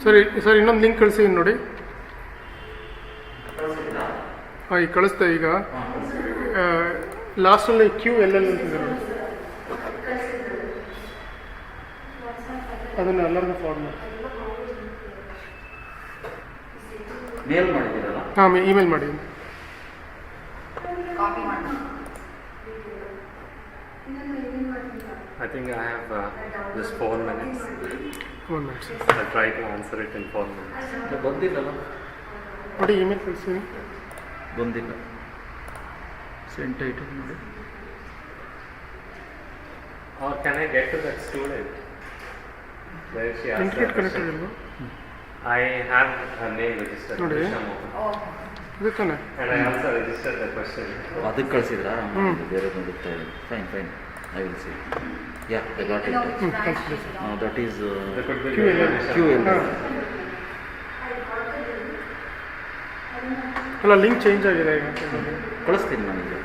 Sir ಇನ್ನೊಂದು link ಕಳಿಸಿ ನೋಡಿ. ಹಾಂ, ಈಗ ಕಳಿಸ್ತಾ. ಈಗ ಲಾಸ್ಟಲ್ಲಿ QLL ಅಂತಿದೆ ನೋಡಿ, ಅದನ್ನು ಎಲ್ಲರಿಗೂ ಫಾರ್ವರ್ಡ್ ಮಾಡಿ. ಮೇಲ್ ಮಾಡಿದ್ದೀರಲ್ಲ? ಹಾಂ, ಇಮೇಲ್ ಮಾಡಿದ್ದೀನಿ. I think I have just 4 minutes. 4 minutes. I'll try to answer it in 4 minutes. ಬಂದಿಲ್ಲಲ್ಲ ನೋಡಿ, ಇಮೇಲ್ ಕಳಿಸ್ತೀನಿ. ಬಂದಿಲ್ಲ. ಸೆಂಟ್ ಐಟಮ್ ನೋಡಿ. Or can I get to that student where she asked that question? I have her name registered. ಇದು ತಾನೆ. And I also registered the question. ಅದಕ್ಕೆ ಕಳಿಸಿದ್ರಾ? ಬೇರೆ ಬಂದಿತ್ತು. Fine fine, I will see. Yeah, I got it. That is QL. ಅಲ್ಲ, link change ಆಗಿದೆ ಈಗ. ಕಳಿಸ್ತೀನಿ ನನಗೆ.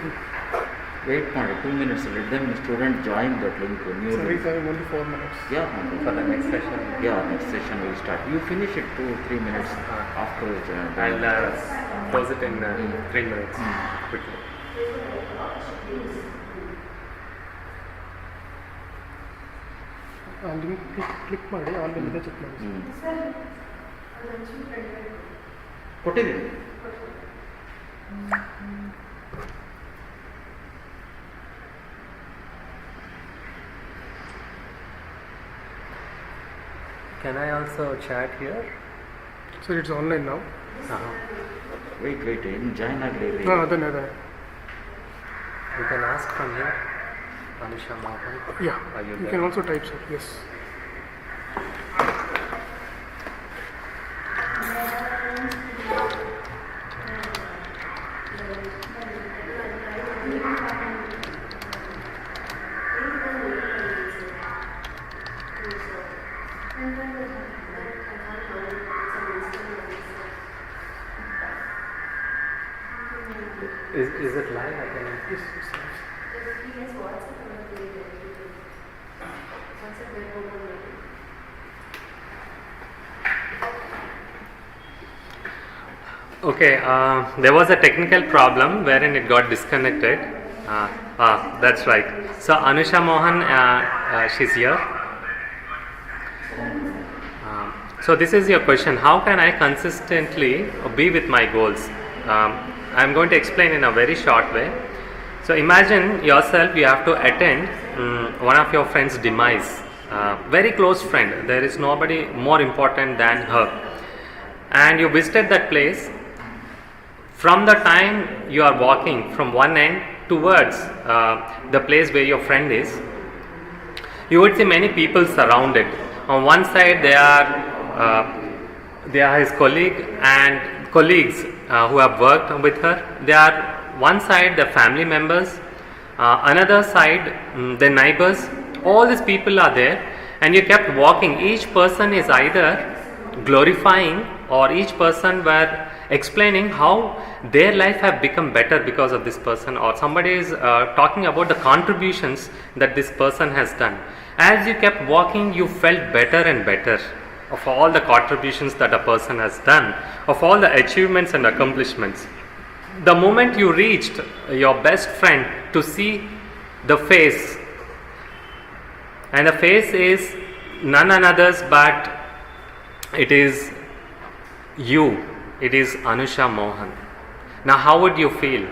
ವೆಯ್ಟ್ ಮಾಡಿ 2 minutes. Let them student join that link. New link. Only 4 minutes. Yeah, For the next session. Yeah, next session will start. You finish it 2-3 minutes after. I'll close it in 3 minutes quickly. Link click ಮಾಡಿ online ಇದೆ check ಮಾಡಿ. ಕೊಟ್ಟಿದ್ದೀನಿ. Can I also chat here? Sir, it's online now. Wait, in join agli. ಅದನ್ನೇ. You can ask from here. Anusha Mohan. Yeah, you can also type, sir. Yes. Is it live? I can. Yes. Okay, there was a technical problem wherein it got disconnected. That's right. So Anusha Mohan, she's here. So this is your question: how can I consistently be with my goals? I'm going to explain in a very short way. So imagine yourself, you have to attend one of your friend's demise, very close friend. There is nobody more important than her, and you visited that place. From the time you are walking from one end towards the place where your friend is, you would see many people surrounded. On one side they are his colleagues who have worked with her. They are one side the family members, another side the neighbors. All these people are there, and you kept walking. Each person is either glorifying or each person were explaining how their life have become better because of this person, or somebody is talking about the contributions that this person has done. As you kept walking, you felt better and better of all the contributions that a person has done, of all the achievements and accomplishments. The moment you reached your best friend to see the face, and the face is none another but it is you, it is Anusha Mohan. Now how would you feel?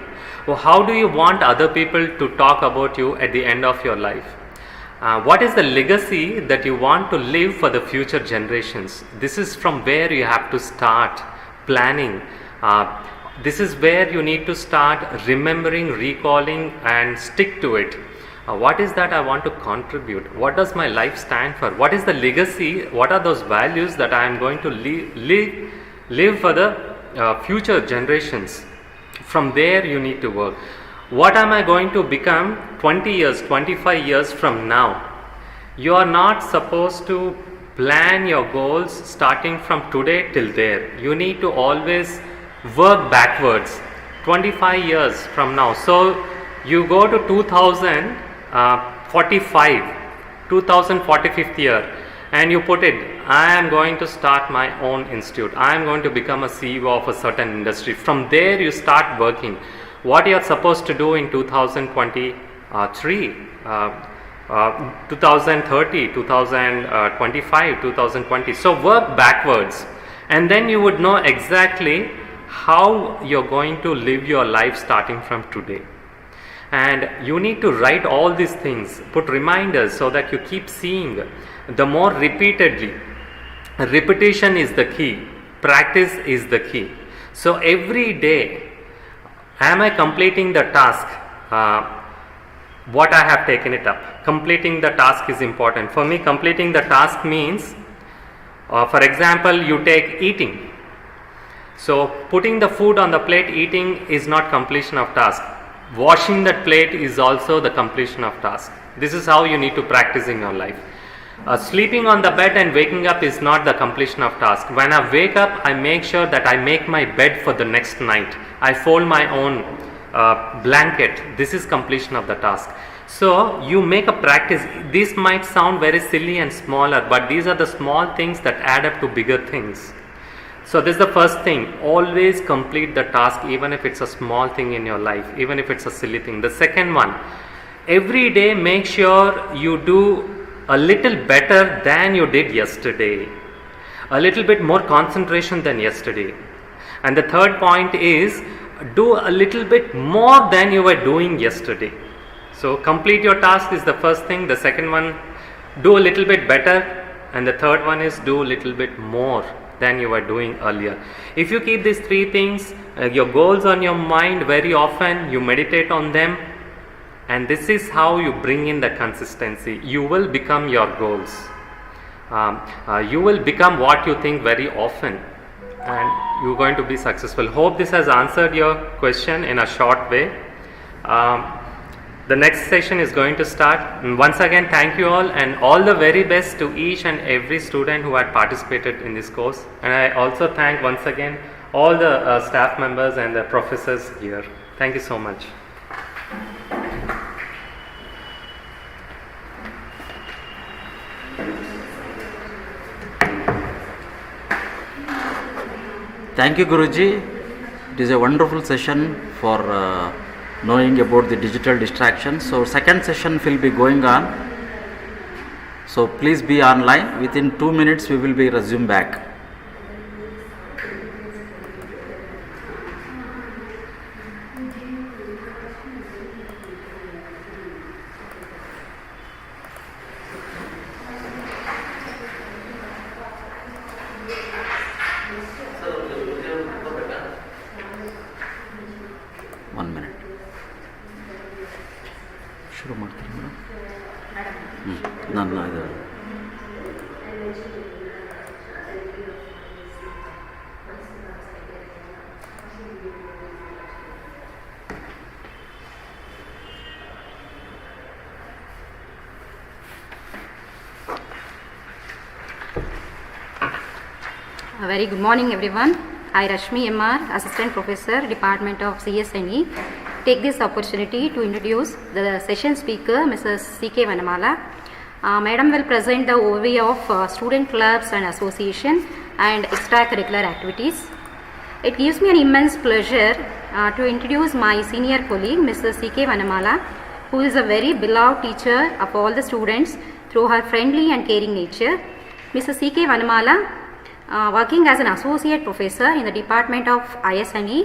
Or how do you want other people to talk about you at the end of your life? What is the legacy that you want to leave for the future generations? This is from where you have to start planning. This is where you need to start remembering, recalling, and stick to it. What is that I want to contribute? What does my life stand for? What is the legacy? What are those values that I am going to live for the future generations? From there you need to work. What am I going to become 20 years, 25 years from now? You are not supposed to plan your goals starting from today till there. You need to always work backwards, 25 years from now. So you go to 2045, 2045th year, and you put it, I am going to start my own institute. I am going to become a CEO of a certain industry. From there you start working. What you are supposed to do in 2023, 2030, 2025, 2020. So work backwards, and then you would know exactly how you're going to live your life starting from today. And you need to write all these things, put reminders so that you keep seeing. The more repeatedly, repetition is the key, practice is the key. So every day, am I completing the task? What I have taken it up. Completing the task is important. For me, completing the task means, for example, you take eating. So putting the food on the plate, eating is not completion of task. Washing that plate is also the completion of task. This is how you need to practice in your life. Sleeping on the bed and waking up is not the completion of task. When I wake up, I make sure that I make my bed for the next night. I fold my own blanket. This is completion of the task. So you make a practice. This might sound very silly and smaller, but these are the small things that add up to bigger things. So this is the first thing. Always complete the task, even if it's a small thing in your life, even if it's a silly thing. The second one, every day make sure you do a little better than you did yesterday, a little bit more concentration than yesterday. And the third point is, do a little bit more than you were doing yesterday. So complete your task is the first thing. The second one, do a little bit better. And the third one is, do a little bit more than you were doing earlier. If you keep these three things, your goals on your mind very often, you meditate on them, and this is how you bring in the consistency. You will become your goals. You will become what you think very often, and you're going to be successful. Hope this has answered your question in a short way. The next session is going to start. And once again, thank you all, and all the very best to each and every student who had participated in this course. And I also thank once again all the staff members and the professors here. Thank you so much. Thank you, Guruji. It is a wonderful session for knowing about the digital distractions. So second session will be going on. So please be online. Within 2 minutes we will be resume back. ಶುರು ಮಾಡ್ತೀನಿ madam. ನನ್ನ ಇದು Very good morning everyone. I Rashmi MR, Assistant Professor, Department of CSNE, take this opportunity to introduce the session speaker, Mrs. C.K. Vanamala. Madam will present the overview of student clubs and association and extracurricular activities. It gives me an immense pleasure to introduce my senior colleague, Mrs. C.K. Vanamala, who is a very beloved teacher of all the students through her friendly and caring nature. Mrs. C.K. Vanamala, working as an associate professor in the Department of ISNE,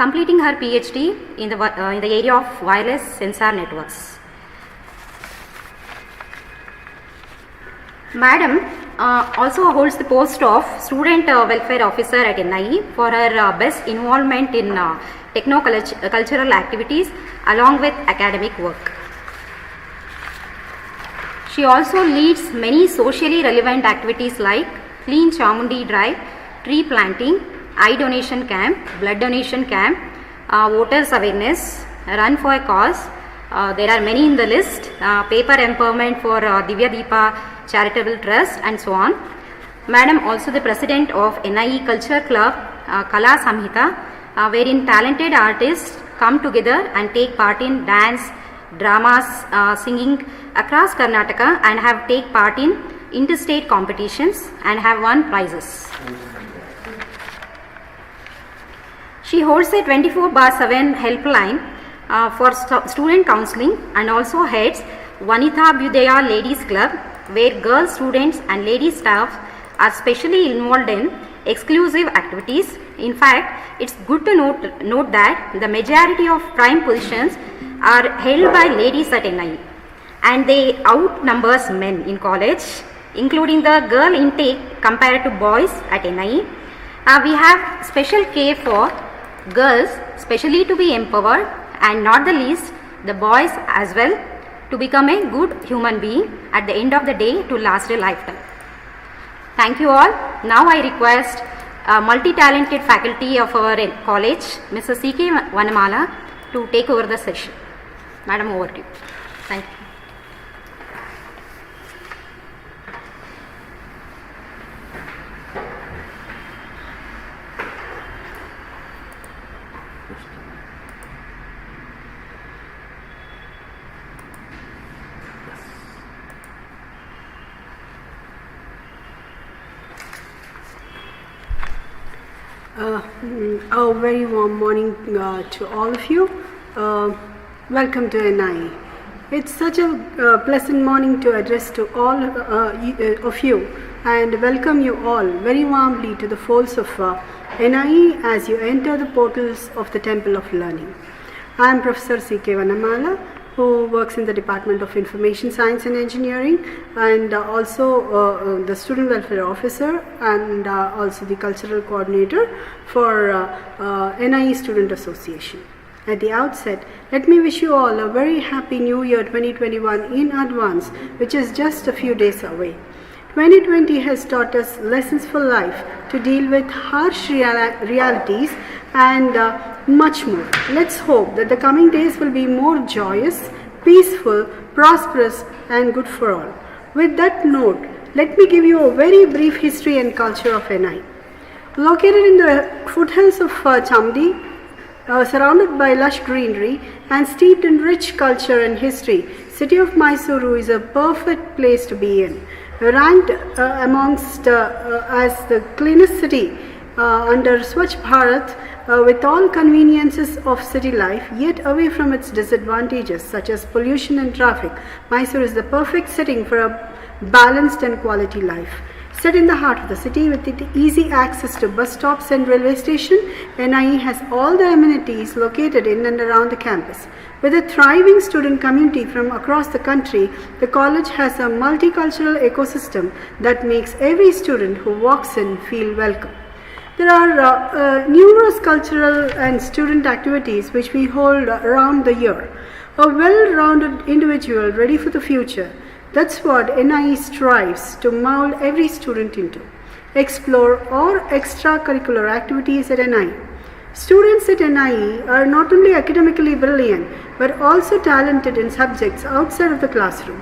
completing her PhD in the area of wireless sensor networks. Madam also holds the post of Student Welfare Officer at NIE for her best involvement in techno-cultural activities along with academic work. She also leads many socially relevant activities like Clean Chamundi Drive, tree planting, eye donation camp, blood donation camp, voters awareness, run for a cause. There are many in the list. Paper empowerment for Divya Deepa Charitable Trust and so on. Madam also the president of NIE Culture Club, Kala Samhita, wherein talented artists come together and take part in dance, dramas, singing across Karnataka and have take part in interstate competitions and have won prizes. She holds a 24/7 helpline for student counseling and also heads Vanitha Abhyudaya Ladies Club, where girl students and lady staff are specially involved in exclusive activities. In fact, it's good to note that the majority of prime positions are held by ladies at NIE, and they outnumbers men in college, including the girl intake compared to boys at NIE. We have special care for girls, especially to be empowered, and not the least the boys as well, to become a good human being at the end of the day, to last a lifetime. Thank you all. Now I request multi-talented faculty of our college, Mrs. C.K. Vanamala, to take over the session. Madam, over to you. Thank you. A very warm morning to all of you. Welcome to NIE. It's such a pleasant morning to address to all of you, and welcome you all very warmly to the folds of NIE as you enter the portals of the Temple of Learning. I am Professor C.K. Vanamala, who works in the Department of Information Science and Engineering, and also the Student Welfare Officer, and also the Cultural Coordinator for NIE Student Association. At the outset, let me wish you all a very happy New Year 2021 in advance, which is just a few days away. 2020 has taught us lessons for life to deal with harsh realities and much more. Let's hope that the coming days will be more joyous, peaceful, prosperous, and good for all. With that note, let me give you a very brief history and culture of NIE. Located in the foothills of Chamdi, surrounded by lush greenery and steeped in rich culture and history, city of Mysuru is a perfect place to be in. Ranked amongst as the cleanest city under Swachh Bharat, with all conveniences of city life, yet away from its disadvantages such as pollution and traffic, Mysuru is the perfect setting for a balanced and quality life. Set in the heart of the city with easy access to bus stops and railway station, NIE has all the amenities located in and around the campus. With a thriving student community from across the country, the college has a multicultural ecosystem that makes every student who walks in feel welcome. There are numerous cultural and student activities which we hold around the year. A well-rounded individual ready for the future. That's what NIE strives to mold every student into. Explore all extracurricular activities at NIE. Students at NIE are not only academically brilliant, but also talented in subjects outside of the classroom.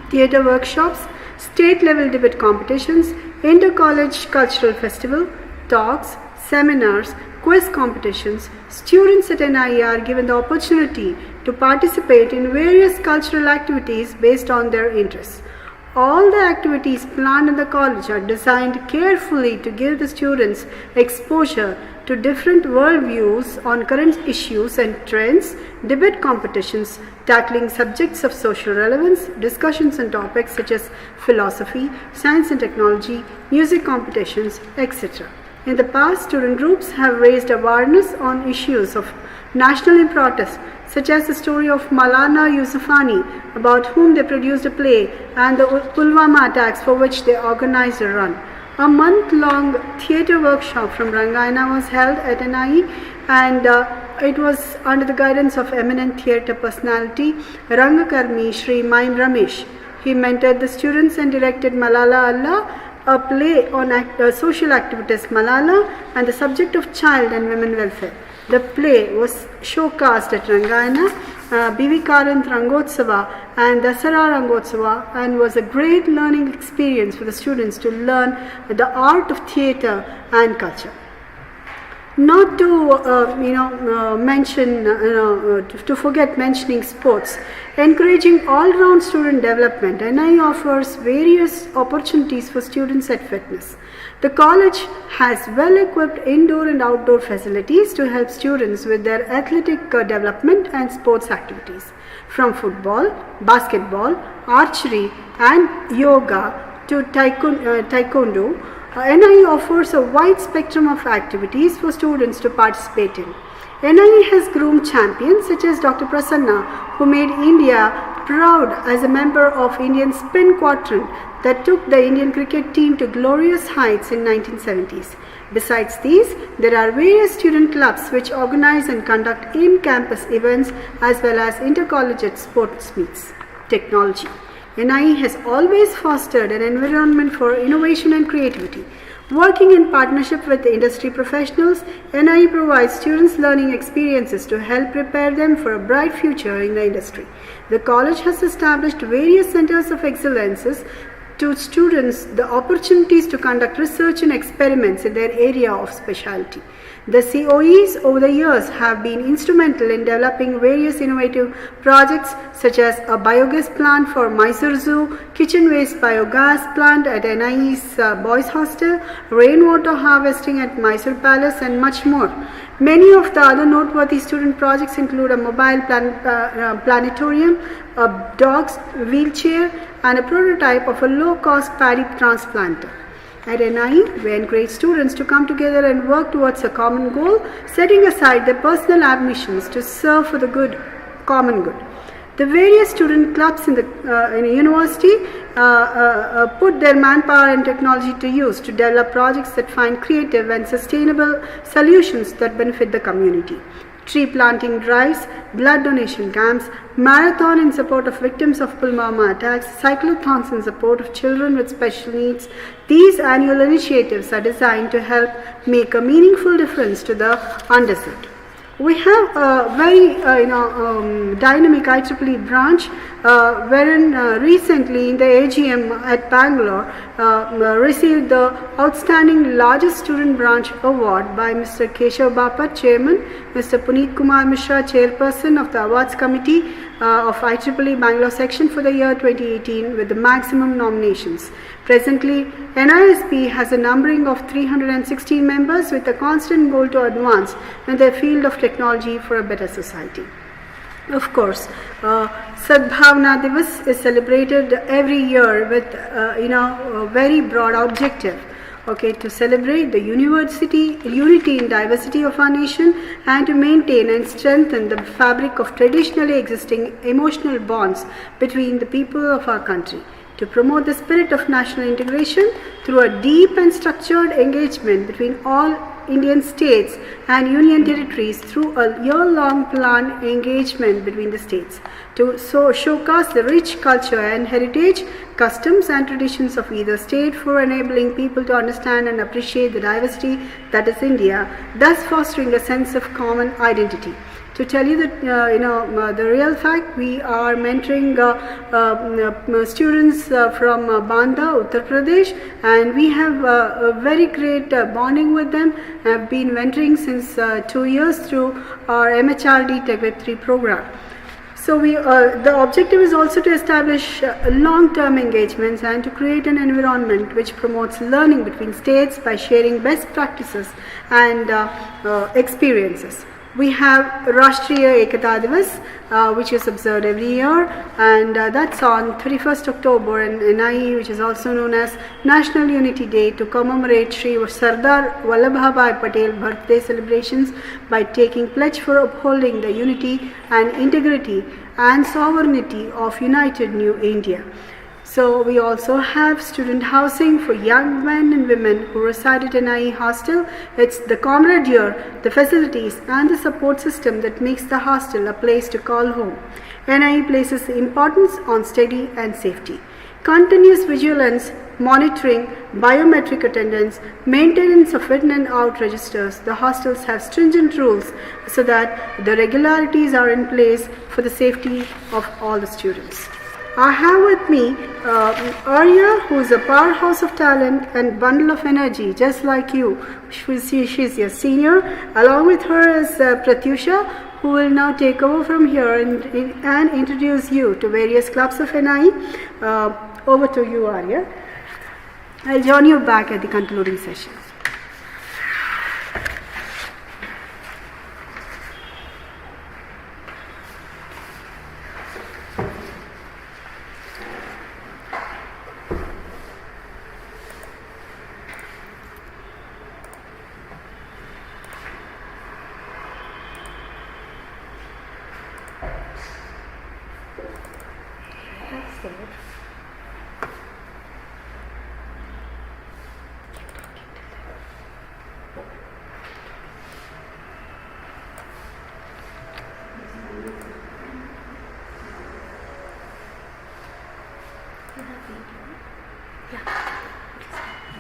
Theatre workshops, state-level debate competitions, inter-college cultural festival, talks, seminars, quiz competitions. Students at NIE are given the opportunity to participate in various cultural activities based on their interests. All the activities planned in the college are designed carefully to give the students exposure to different worldviews on current issues and trends, debate competitions tackling subjects of social relevance, discussions on topics such as philosophy, science and technology, music competitions, etc. In the past, student groups have raised awareness on issues of national importance, such as the story of Maulana Yousafzai, about whom they produced a play, and the Pulwama attacks, for which they organized a run. A month-long theatre workshop from Rangayana was held at NIE, and it was under the guidance of eminent theatre personality Rangakarmi Shri Main Ramesh. He mentored the students and directed Malala Allah, a play on social activist Malala and the subject of child and women welfare. The play was showcased at Rangayana, Bivikarant Rangotsava and Dasara Rangotsava, and was a great learning experience for the students to learn the art of theatre and culture. Not to mention, to forget mentioning sports, encouraging all-round student development. NIE offers various opportunities for students at fitness. The college has well-equipped indoor and outdoor facilities to help students with their athletic development and sports activities. From football, basketball, archery and yoga to taekwondo, NIE offers a wide spectrum of activities for students to participate in. NIE has groomed champions such as Dr. Prasanna, who made India proud as a member of Indian spin quadrant that took the Indian cricket team to glorious heights in 1970s. Besides these, there are various student clubs which organize and conduct in-campus events as well as intercollegiate sports meets. Technology. NIE has always fostered an environment for innovation and creativity. Working in partnership with industry professionals, NIE provides students learning experiences to help prepare them for a bright future in the industry. The college has established various centers of excellences to students the opportunities to conduct research and experiments in their area of specialty. The COEs over the years have been instrumental in developing various innovative projects such as a biogas plant for Mysore Zoo, kitchen waste biogas plant at NIE's Boys Hostel, rainwater harvesting at Mysore Palace and much more. Many of the other noteworthy student projects include a mobile planetarium, a dog's wheelchair and a prototype of a low-cost paddy transplanter. At NIE, we encourage students to come together and work towards a common goal, setting aside their personal ambitions to serve for the common good. The various student clubs in a university put their manpower and technology to use to develop projects that find creative and sustainable solutions that benefit the community. Tree planting drives, blood donation camps, marathon in support of victims of Pulwama attacks, cyclothons in support of children with special needs. These annual initiatives are designed to help make a meaningful difference to the underserved. We have a very dynamic IEEE branch wherein recently in the AGM at Bangalore received the Outstanding Largest Student Branch Award by Mr. Keshav Bapat, Chairman, Mr. Puneet Kumar Mishra, Chairperson of the Awards Committee of IEEE Bangalore section for the year 2018 with the maximum nominations. Presently, NISP has a numbering of 316 members with a constant goal to advance in the field of technology for a better society. Of course, Sadbhavna Divas is celebrated every year with a very broad objective. To celebrate the unity in diversity of our nation and to maintain and strengthen the fabric of traditionally existing emotional bonds between the people of our country. To promote the spirit of national integration through a deep and structured engagement between all Indian states and union territories through a year-long planned engagement between the states. To showcase the rich culture and heritage, customs and traditions of either state for enabling people to understand and appreciate the diversity that is India, thus fostering a sense of common identity. To tell you that, the real fact, we are mentoring students from Banda, Uttar Pradesh, and we have a very great bonding with them. Have been mentoring since 2 years through our MHRD Tech Web 3 program. So the objective is also to establish long-term engagements and to create an environment which promotes learning between states by sharing best practices and experiences. We have Rashtriya Ekata Divas, which is observed every year, and that's on 31st October, and NIE, which is also known as National Unity Day, to commemorate Sri Sardar Vallabhbhai Patel birthday celebrations by taking pledge for upholding the unity and integrity and sovereignty of United New India. So we also have student housing for young men and women who reside at NIE hostel. It's the camaraderie, the facilities and the support system that makes the hostel a place to call home. NIE places importance on study and safety. Continuous vigilance, monitoring, biometric attendance, maintenance of in and out registers. The hostels have stringent rules so that the regularities are in place for the safety of all the students. I have with me Arya, who is a powerhouse of talent and bundle of energy, just like you. She's your senior. Along with her is Pratyusha, who will now take over from here and introduce you to various clubs of NIE. Over to you, Arya. I'll join you back at the concluding session.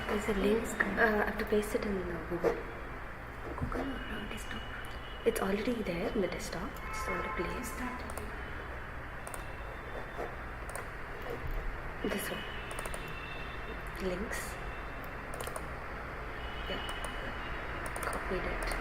There's a link. I have to paste it in Google. Google or desktop? It's already there in the desktop. Just want to play. This one. Links. Yeah. Copied it.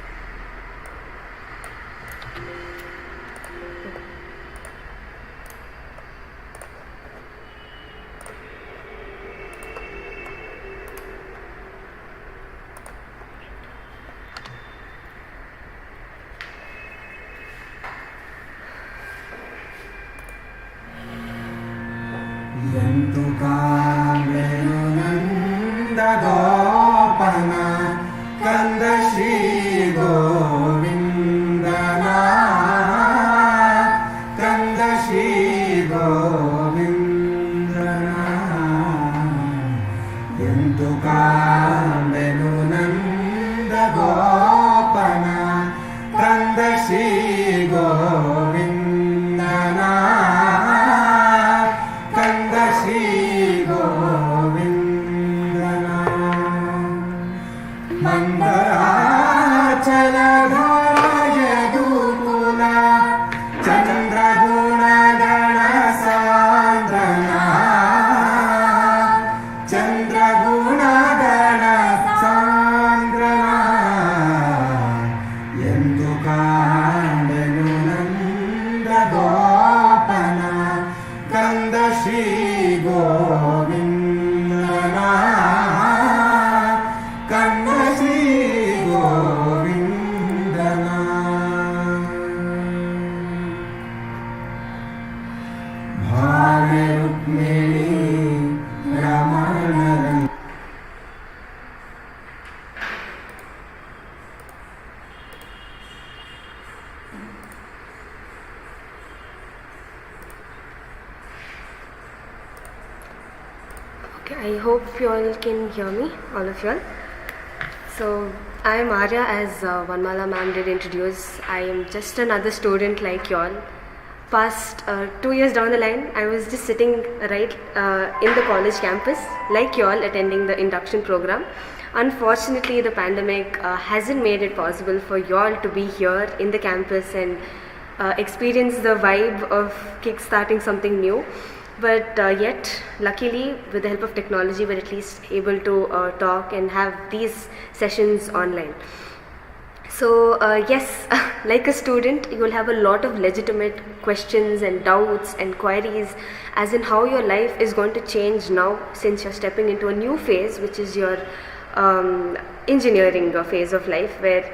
I hope you all can hear me, all of you all. So, I am Arya, as Vanmala ma'am did introduce. I am just another student like you all. Past 2 years down the line, I was just sitting right in the college campus, like you all, attending the induction program. Unfortunately, the pandemic hasn't made it possible for you all to be here in the campus and experience the vibe of kickstarting something new. But yet, luckily, with the help of technology, we're at least able to talk and have these sessions online. So yes, like a student, you will have a lot of legitimate questions and doubts and queries as in how your life is going to change now, since you're stepping into a new phase, which is your engineering phase of life, where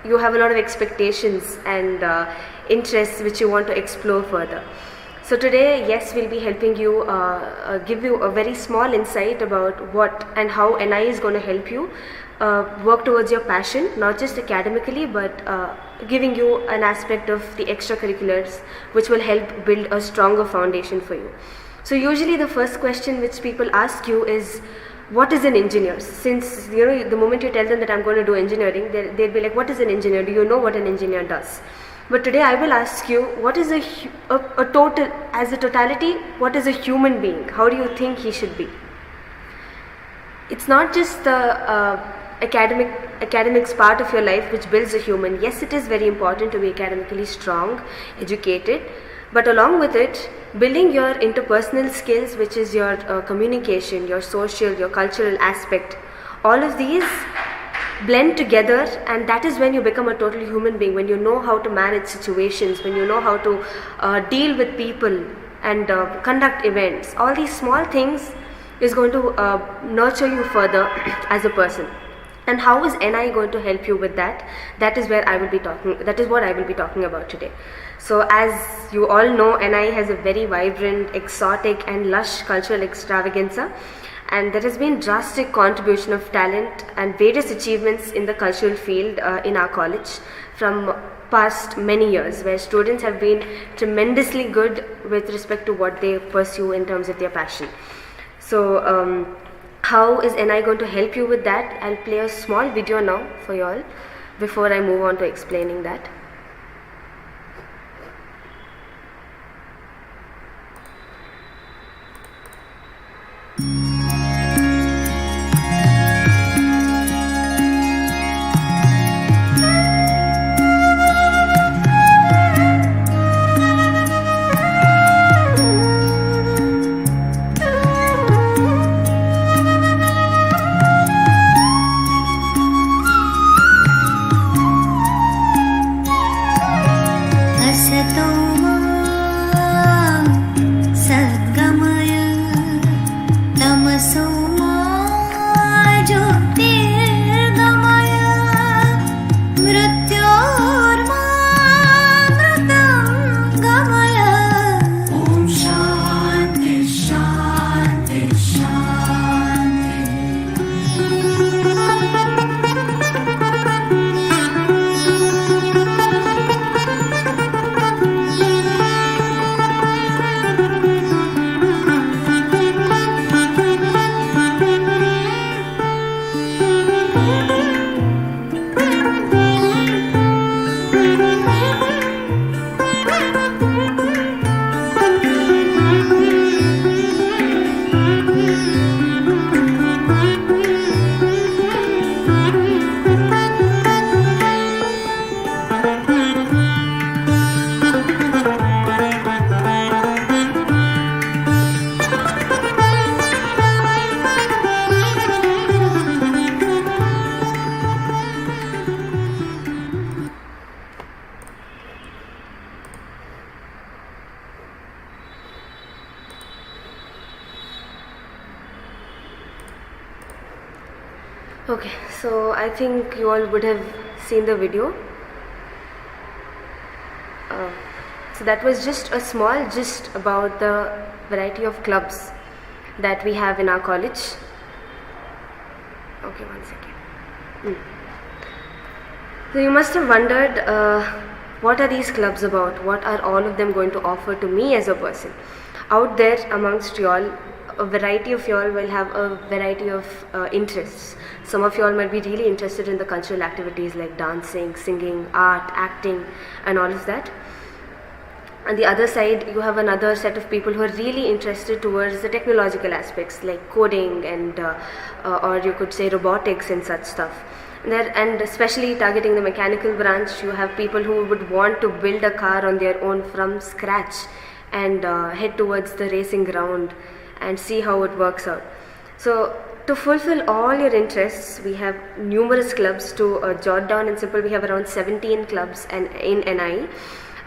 you have a lot of expectations and interests which you want to explore further. So today, yes, we'll be helping you, give you a very small insight about what and how NIE is going to help you work towards your passion, not just academically, but giving you an aspect of the extracurriculars which will help build a stronger foundation for you. So usually the first question which people ask you is, what is an engineer? Since the moment you tell them that I'm going to do engineering, they'll be like, what is an engineer? Do you know what an engineer does? But today I will ask you, what is a totality, what is a human being? How do you think he should be? It's not just the academics part of your life which builds a human. Yes, it is very important to be academically strong, educated, but along with it, building your interpersonal skills, which is your communication, your social, your cultural aspect, all of these blend together, and that is when you become a total human being, when you know how to manage situations, when you know how to deal with people and conduct events. All these small things is going to nurture you further as a person. And how is NIE going to help you with that? That is what I will be talking about today. So as you all know, NIE has a very vibrant, exotic and lush cultural extravaganza, and there has been drastic contribution of talent and various achievements in the cultural field in our college from past many years, where students have been tremendously good with respect to what they pursue in terms of their passion. So how is NIE going to help you with that? I'll play a small video now for you all before I move on to explaining that. Okay, so I think you all would have seen the video. So that was just a small gist about the variety of clubs that we have in our college. Okay, one second. So you must have wondered, what are these clubs about? What are all of them going to offer to me as a person? Out there amongst you all, a variety of you all will have a variety of interests. Some of you all might be really interested in the cultural activities like dancing, singing, art, acting and all of that. On the other side, you have another set of people who are really interested towards the technological aspects like coding and or you could say robotics and such stuff. And especially targeting the mechanical branch, you have people who would want to build a car on their own from scratch and head towards the racing ground and see how it works out. So to fulfill all your interests, we have numerous clubs to jot down. In simple, we have around 17 clubs in NIE,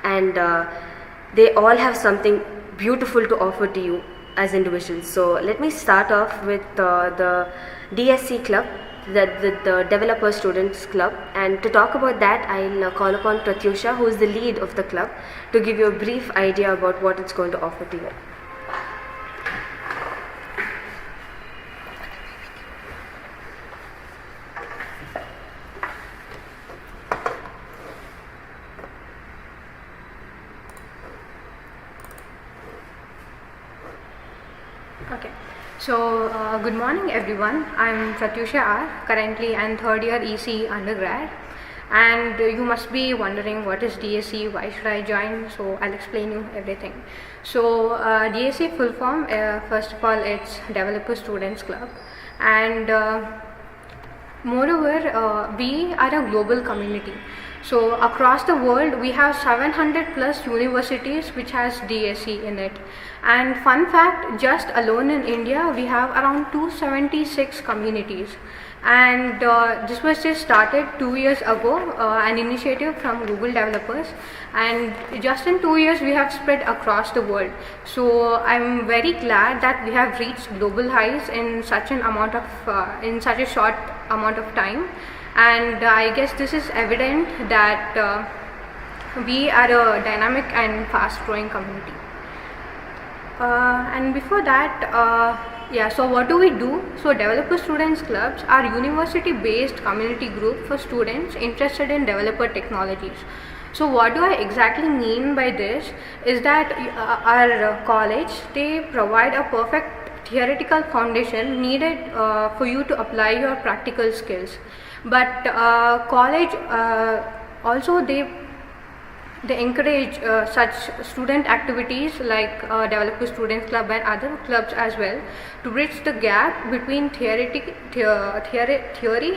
and they all have something beautiful to offer to you as individuals. So let me start off with the DSC club, the Developer Students Club, and to talk about that I'll call upon Pratyusha, who is the lead of the club, to give you a brief idea about what it's going to offer to you. Okay, so good morning everyone. I'm Pratyusha R. Currently I'm third year EC undergrad, and you must be wondering what is DSC, why should I join? So I'll explain you everything. So DSC full form, first of all, it's Developer Students Club, and moreover we are a global community. So across the world, we have 700 plus universities which has DSE in it. And fun fact, just alone in India, we have around 276 communities. And this was just started 2 years ago, an initiative from Google developers, and just in 2 years we have spread across the world. So I'm very glad that we have reached global highs in such in such a short amount of time. And I guess this is evident that we are a dynamic and fast growing community. And before that, so what do we do? So Developer Students Clubs are university-based community group for students interested in developer technologies. So what do I exactly mean by this is that our college, they provide a perfect theoretical foundation needed for you to apply your practical skills. But college also they encourage such student activities like Developer Students Club and other clubs as well to bridge the gap between theory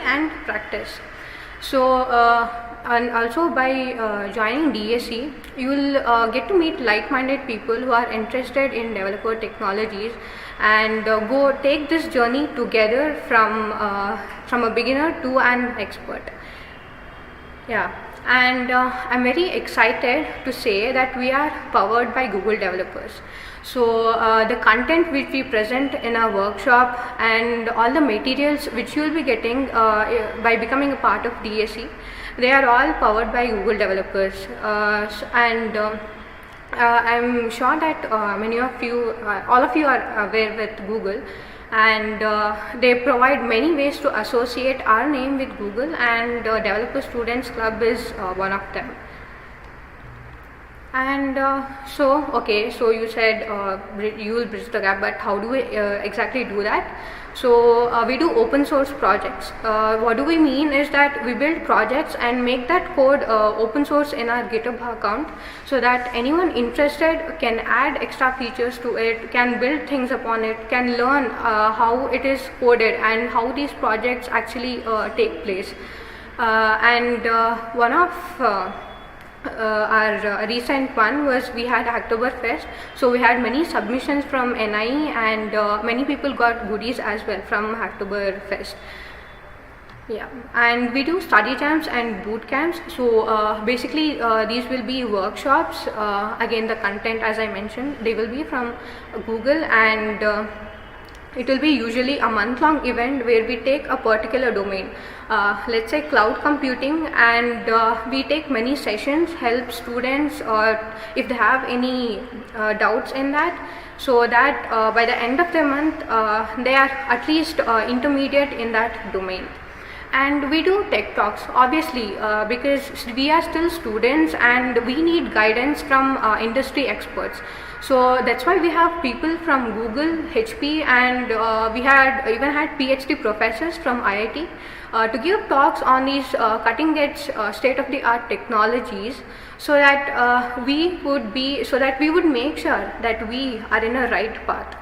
and practice. So and also by joining DSE, you will get to meet like-minded people who are interested in developer technologies and go take this journey together from a beginner to an expert. Yeah. And I'm very excited to say that we are powered by Google developers. So the content which we present in our workshop and all the materials which you will be getting by becoming a part of DSE, they are all powered by Google developers. And I'm sure that many of you, all of you are aware with Google. And they provide many ways to associate our name with Google, and Developer Students Club is one of them. And so you said you will bridge the gap, but how do we exactly do that? So we do open source projects. What do we mean is that we build projects and make that code open source in our GitHub account, so that anyone interested can add extra features to it, can build things upon it, can learn how it is coded and how these projects actually take place. And one of our recent one was we had Oktoberfest, so we had many submissions from NIE and many people got goodies as well from Oktoberfest. Yeah, and we do study jams and boot camps. So basically these will be workshops. Again, the content, as I mentioned, they will be from Google, and it will be usually a month-long event where we take a particular domain, let's say cloud computing, and we take many sessions, help students or if they have any doubts in that, so that by the end of the month they are at least intermediate in that domain. And we do tech talks, obviously, because we are still students and we need guidance from industry experts. So that's why we have people from Google, HP, and we even had PhD professors from IIT to give talks on these cutting-edge, state-of-the-art technologies, so that we would make sure that we are in a right path.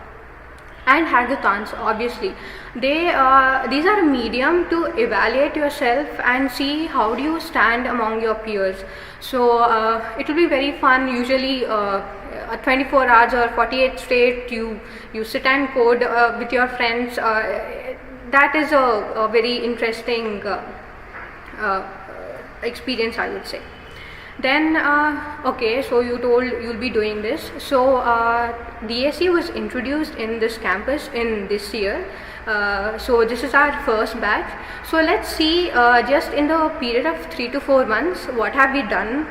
And hackathons, obviously, these are a medium to evaluate yourself and see how do you stand among your peers. So it will be very fun. Usually 24 hours or 48 straight, you sit and code with your friends. That is a very interesting experience, I would say. Then so you told you'll be doing this. So DSE was introduced in this campus in this year. So this is our first batch. So let's see just in the period of 3 to 4 months what have we done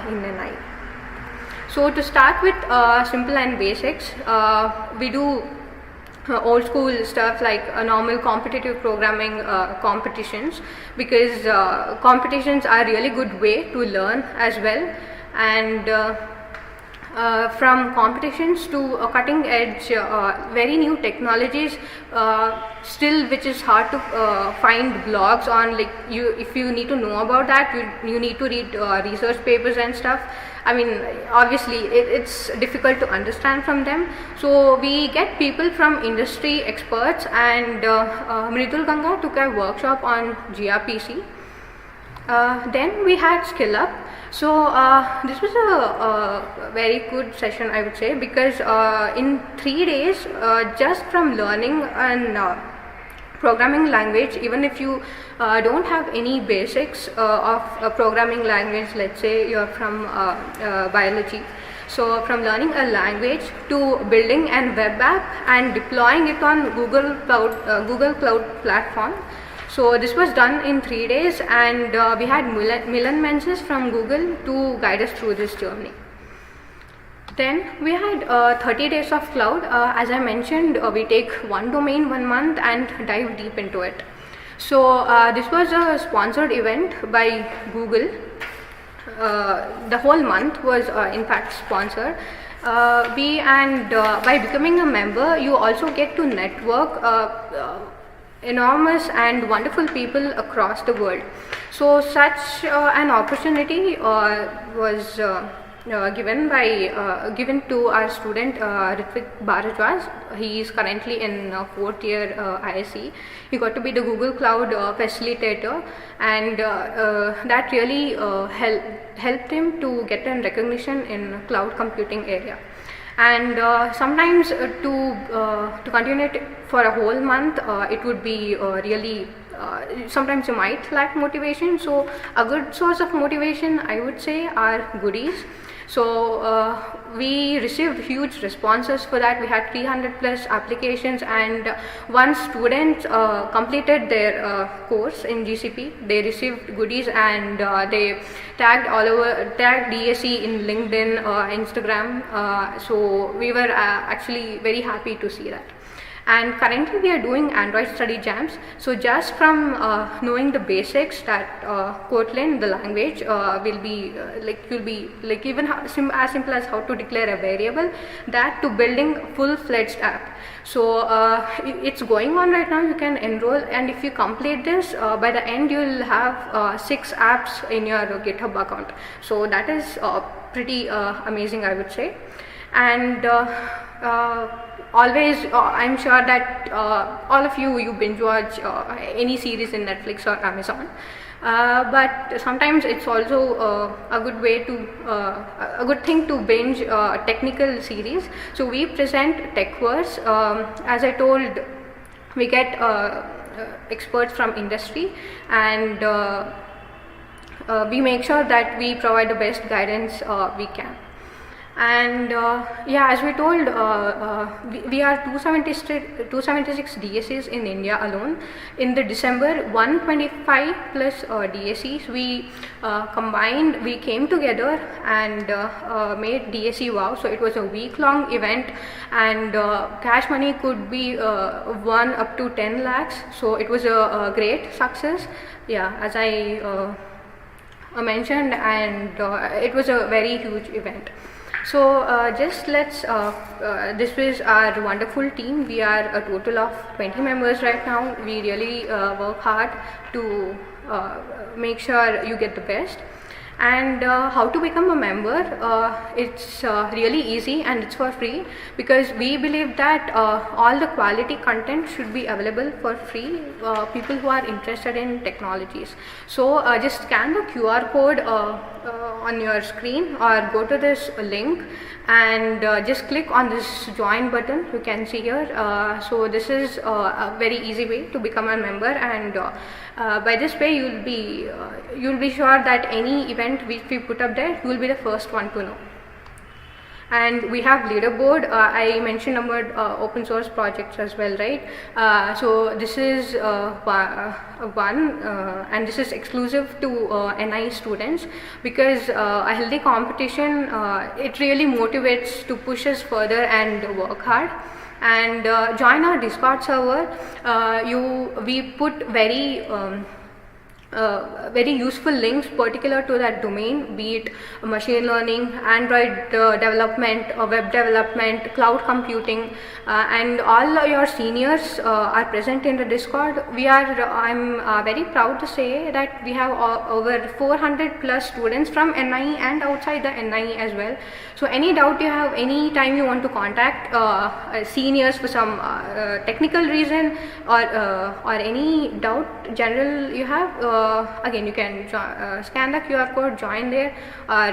in NIE. So to start with simple and basics, we do old school stuff like normal competitive programming competitions, because competitions are really good way to learn as well. And from competitions to cutting edge very new technologies, still which is hard to find blogs on, like if you need to know about that, you need to read research papers and stuff. I mean, obviously it's difficult to understand from them. So we get people from industry experts, and Mridul Ganga took a workshop on gRPC. Then we had Skill Up. So this was a very good session, I would say, because in 3 days, just from learning an programming language, even if you don't have any basics of a programming language, let's say you're from biology. So from learning a language to building an web app and deploying it on Google Cloud platform. So this was done in 3 days, and we had Milan Menzies from Google to guide us through this journey. Then we had 30 days of cloud. As I mentioned, we take one domain 1 month and dive deep into it. So this was a sponsored event by Google. The whole month was in fact sponsored. By becoming a member, you also get to network enormous and wonderful people across the world. So such an opportunity was given to our student Ritvik Bharadwaj. He is currently in 4th year ISC. He got to be the Google Cloud facilitator, and that really helped him to get a recognition in cloud computing area. And sometimes to continue it for a whole month, it would be really sometimes you might lack motivation. So a good source of motivation, I would say, are goodies. So we received huge responses for that. We had 300 plus applications, and once students completed their course in GCP, they received goodies, and they tagged DSE in LinkedIn, Instagram. So we were actually very happy to see that. And currently we are doing Android study jams. So just from knowing the basics, that Kotlin, the language, will be even as simple as how to declare a variable, that to building full-fledged app. So it's going on right now. You can enroll, and if you complete this, by the end you will have 6 apps in your GitHub account. So that is pretty amazing, I would say. And always, I'm sure that all of you binge watch any series in Netflix or Amazon, but sometimes it's also a good thing to binge technical series. So we present TechVerse. As I told, we get experts from industry, and we make sure that we provide the best guidance we can. And as we told, we are 276 DSEs in India alone. In the December, 125 plus DSEs, we combined, we came together and made DSE Wow. So it was a week-long event, and cash money could be won up to 10 lakhs. So it was a great success, as I mentioned, and it was a very huge event. So this is our wonderful team. We are a total of 20 members right now. We really work hard to make sure you get the best. And how to become a member, it's really easy, and it's for free, because we believe that all the quality content should be available for free, people who are interested in technologies. So just scan the QR code on your screen, or go to this link and just click on this join button you can see here. So this is a very easy way to become a member, and by this way you'll be sure that any event which we put up there, you will be the first one to know. And we have leaderboard. I mentioned about open source projects as well, right? So this is one, and this is exclusive to NIE students, because a healthy competition, it really motivates to push us further and work hard. And join our Discord server. We put very useful links particular to that domain, be it machine learning, Android development, web development, cloud computing, and all your seniors are present in the Discord. I'm very proud to say that we have over 400 plus students from NIE and outside the NIE as well. So any doubt you have, any time you want to contact seniors for some technical reason, or any doubt general you have, again you can scan the QR code, join there, or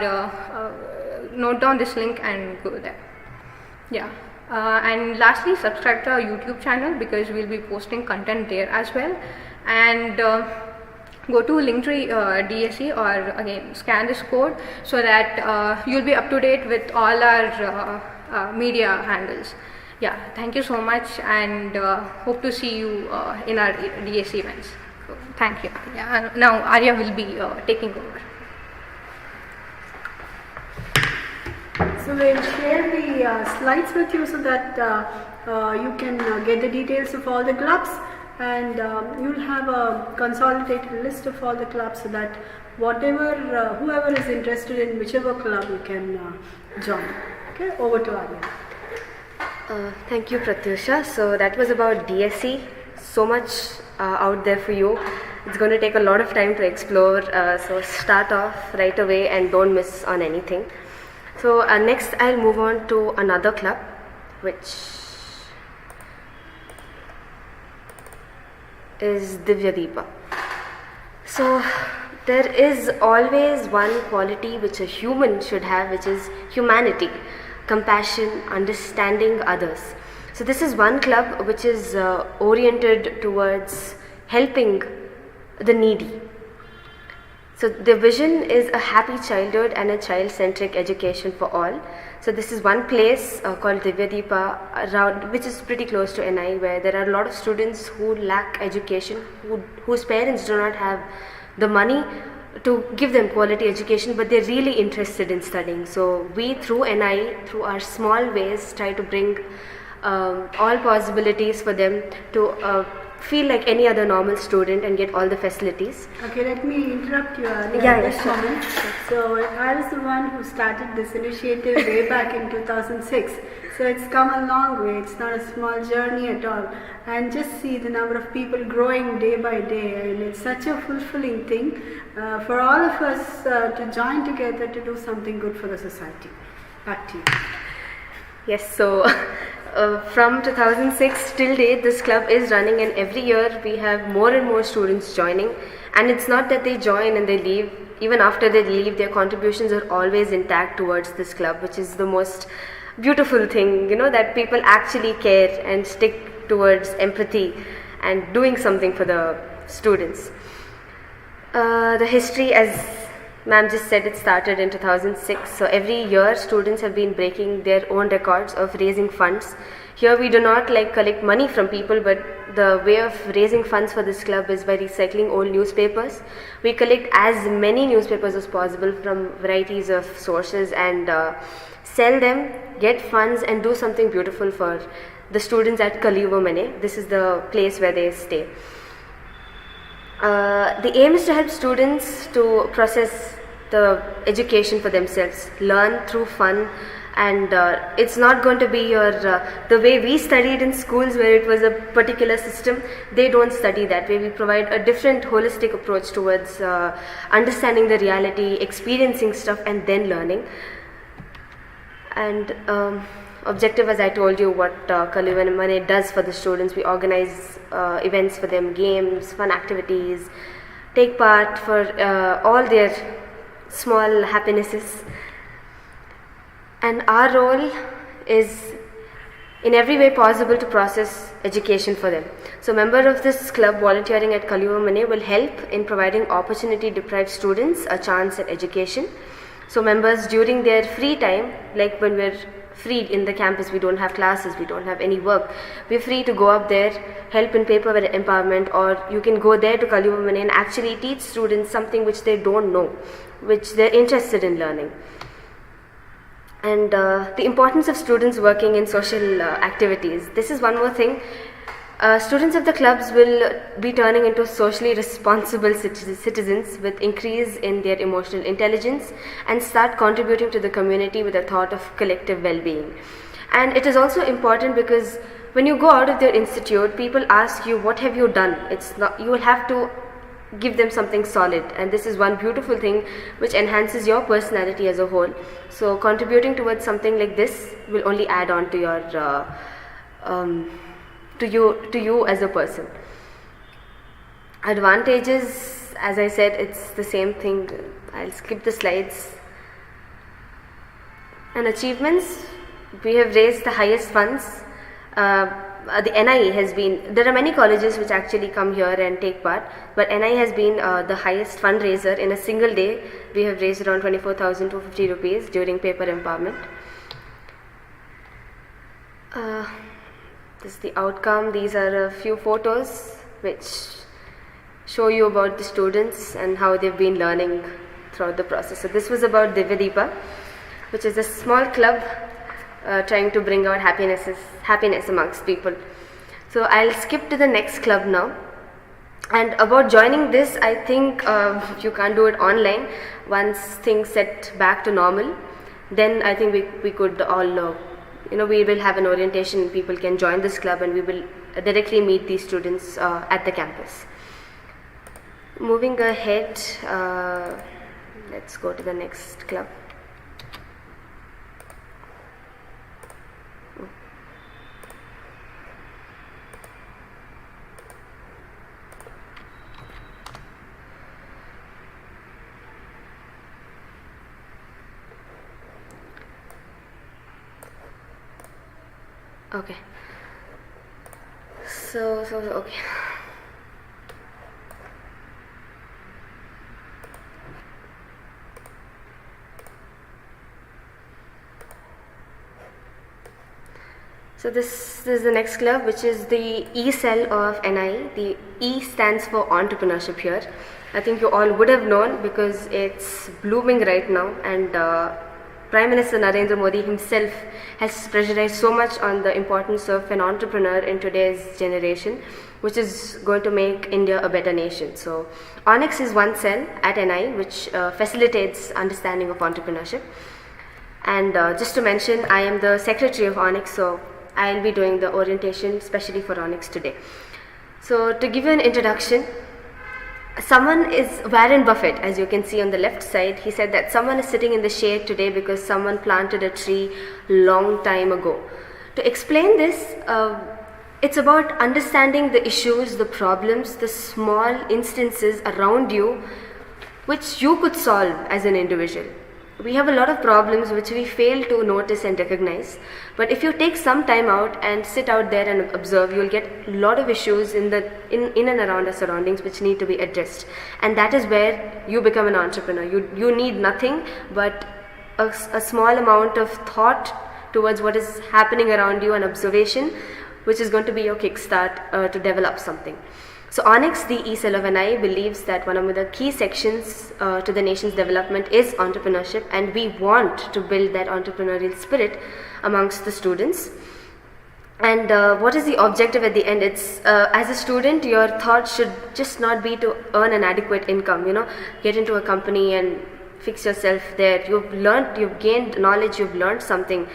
note down this link and go there. Yeah. And lastly, subscribe to our YouTube channel because we'll be posting content there as well. And go to Linktree DSE, or again scan this code so that you'll be up to date with all our media handles. Yeah, thank you so much, and hope to see you in our DSE events. So, thank you. Yeah, now Arya will be taking over. So we'll share the slides with you so that you can get the details of all the clubs, and you'll have a consolidated list of all the clubs so that whoever is interested in whichever club you can join. Okay, over to Arya. Thank you, Pratyusha. So that was about DSE. So much out there for you. It's going to take a lot of time to explore. So start off right away and don't miss on anything. So next I'll move on to another club, which is Divya Deepa. So there is always one quality which a human should have, which is humanity, compassion, understanding others. So this is one club which is oriented towards helping the needy. So the vision is a happy childhood and a child-centric education for all. So this is one place called Divya Deepa around, which is pretty close to NIE, where there are a lot of students who lack education, whose parents do not have the money to give them quality education, but they're really interested in studying. So we, through NIE, through our small ways, try to bring all possibilities for them to feel like any other normal student and get all the facilities. Okay, let me interrupt you at this moment. So I was the one who started this initiative way back in 2006. So it's come a long way. It's not a small journey at all. And just see the number of people growing day by day. And it's such a fulfilling thing for all of us to join together to do something good for the society. Back to you. Yes, so from 2006 till date, this club is running, and every year we have more and more students joining. And it's not that they join and they leave. Even after they leave, their contributions are always intact towards this club, which is the most beautiful thing, that people actually care and stick towards empathy and doing something for the students. The history, as ma'am just said, it started in 2006. So every year students have been breaking their own records of raising funds. Here we do not collect money from people, but the way of raising funds for this club is by recycling old newspapers. We collect as many newspapers as possible from varieties of sources and sell them, get funds, and do something beautiful for the students at Kaliyuvamane. This is the place where they stay. The aim is to help students to process the education for themselves, learn through fun, and it's not going to be your the way we studied in schools where it was a particular system. They don't study that way. We provide a different holistic approach towards understanding the reality, experiencing stuff, and then learning. And objective, as I told you, what Kaliyuvamane does for the students. We organize events for them, games, fun activities, take part for all their small happinesses. And our role is in every way possible to process education for them. So member of this club volunteering at Kaliyuvamane will help in providing opportunity deprived students a chance at education. So members, during their free time, like when we're free in the campus, we don't have classes, we don't have any work, we're free to go up there, help in paper empowerment, or you can go there to Kaliyuvamane and actually teach students something which they don't know, which they're interested in learning. And the importance of students working in social activities. This is one more thing. Students of the clubs will be turning into socially responsible citizens with increase in their emotional intelligence and start contributing to the community with a thought of collective well-being. And it is also important because when you go out of their institute, people ask you, what have you done? It's not, you will have to give them something solid, and this is one beautiful thing which enhances your personality as a whole. So contributing towards something like this will only add on to your to you as a person. Advantages as I said, it's the same thing. I'll skip the slides. And achievements, we have raised the highest funds. The NIE has been, there are many colleges which actually come here and take part, but NIE has been the highest fundraiser. In a single day, we have raised around 24,250 rupees during paper empowerment. This is the outcome. These are a few photos which show you about the students and how they've been learning throughout the process. So this was about Divya Deepa, which is a small club trying to bring out happiness amongst people. So I'll skip to the next club now. And about joining this, I think you can't do it online. Once things set back to normal, then I think we could all, we will have an orientation. People can join this club and we will directly meet these students at the campus. Moving ahead, let's go to the next club. Okay. So okay. So this is the next club, which is the E cell of NIE. The E stands for entrepreneurship here. I think you all would have known because it's blooming right now, and Prime Minister Narendra Modi himself has pressurized so much on the importance of an entrepreneur in today's generation, which is going to make India a better nation. So Onyx is one cell at NIE which facilitates understanding of entrepreneurship. And just to mention, I am the secretary of Onyx, so I'll be doing the orientation especially for Onyx today. So to give you an introduction, someone is Warren Buffett, as you can see on the left side. He said that someone is sitting in the shade today because someone planted a tree long time ago. To explain this, it's about understanding the issues, the problems, the small instances around you which you could solve as an individual. We have a lot of problems which we fail to notice and recognize, but if you take some time out and sit out there and observe, you will get a lot of issues in and around our surroundings which need to be addressed. And that is where you become an entrepreneur. You need nothing but a small amount of thought towards what is happening around you and observation, which is going to be your kickstart to develop something. So Onyx, the E-cell of NIE, believes that one of the key sections to the nation's development is entrepreneurship, and we want to build that entrepreneurial spirit amongst the students. And what is the objective at the end? It's as a student, your thought should just not be to earn an adequate income, get into a company and fix yourself there. You've gained knowledge, you've learned something.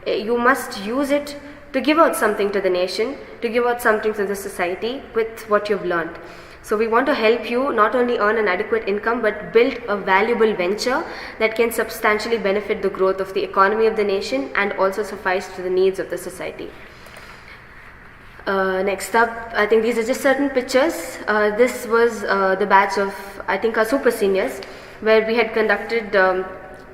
You must use it to give out something to the nation, to give out something to the society with what you've learned. So we want to help you not only earn an adequate income, but build a valuable venture that can substantially benefit the growth of the economy of the nation and also suffice to the needs of the society. Next up, I think these are just certain pictures. This was the batch of, I think, our super seniors, where we had conducted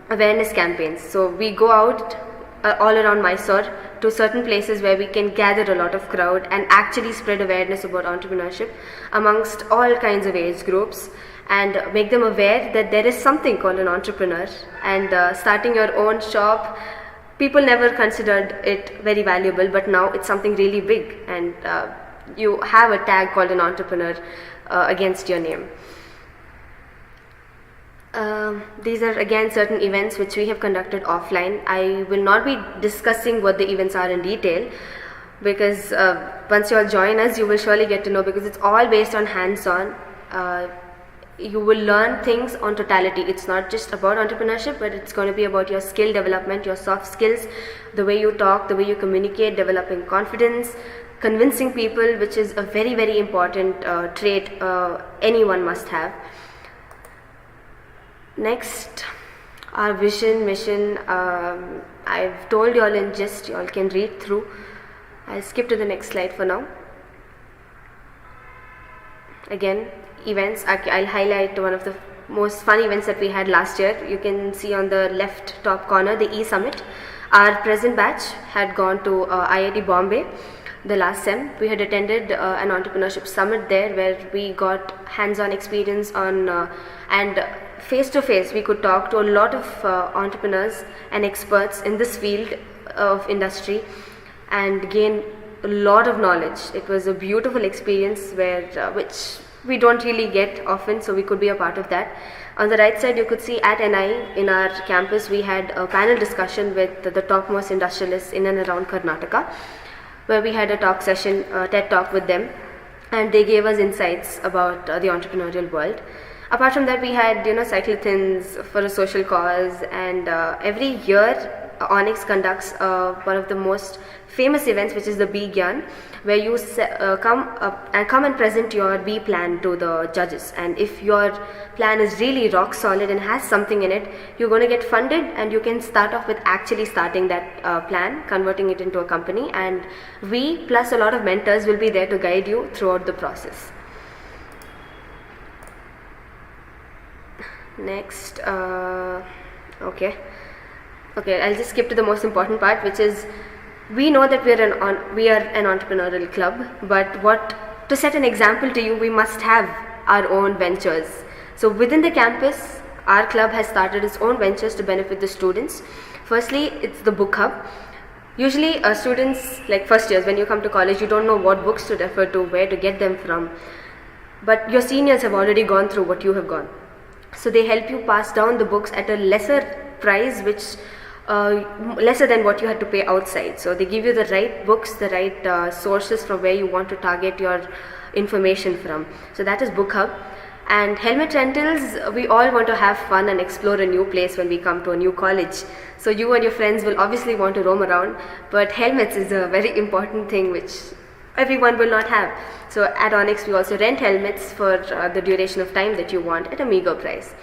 awareness campaigns. So we go out all around Mysore to certain places where we can gather a lot of crowd and actually spread awareness about entrepreneurship amongst all kinds of age groups and make them aware that there is something called an entrepreneur, and starting your own shop, people never considered it very valuable, but now it's something really big, and you have a tag called an entrepreneur against your name. These are again certain events which we have conducted offline. I will not be discussing what the events are in detail, because once you all join us, you will surely get to know, because it's all based on hands-on. You will learn things on totality. It's not just about entrepreneurship, but it's going to be about your skill development, your soft skills, the way you talk, the way you communicate, developing confidence, convincing people, which is a very, very important trait anyone must have. Next, our vision, mission, I've told you all in gist, you all can read through. I'll skip to the next slide for now. Again, events. I'll highlight one of the most fun events that we had last year. You can see on the left top corner the E-Summit. Our present batch had gone to IIT Bombay the last sem. We had attended an entrepreneurship summit there where we got hands-on experience on and face-to-face we could talk to a lot of entrepreneurs and experts in this field of industry and gain a lot of knowledge. It was a beautiful experience where which we don't really get often, so we could be a part of that. On the right side you could see at NIE in our campus we had a panel discussion with the topmost industrialists in and around Karnataka, where we had a talk session, TED talk with them, and they gave us insights about the entrepreneurial world. Apart from that, we had cyclothons for a social cause, and every year Onyx conducts one of the most famous events, which is the B Gyan, where you come and present your B plan to the judges. And if your plan is really rock solid and has something in it, you're going to get funded, and you can start off with actually starting that plan, converting it into a company, and we plus a lot of mentors will be there to guide you throughout the process. Next, okay, I'll just skip to the most important part, which is we know that we are an entrepreneurial club, but to set an example to you, we must have our own ventures. So within the campus, our club has started its own ventures to benefit the students. Firstly, it's the book hub. Usually students, like first years, when you come to college, you don't know what books to refer to, where to get them from, but your seniors have already gone through what you have gone. So they help you pass down the books at a lesser price, which lesser than what you had to pay outside. So they give you the right books, the right sources from where you want to target your information from. So that is Book Hub. And helmet rentals, we all want to have fun and explore a new place when we come to a new college. So you and your friends will obviously want to roam around, but helmets is a very important thing which everyone will not have. So at Onyx we also rent helmets for the duration of time that you want at a meager price.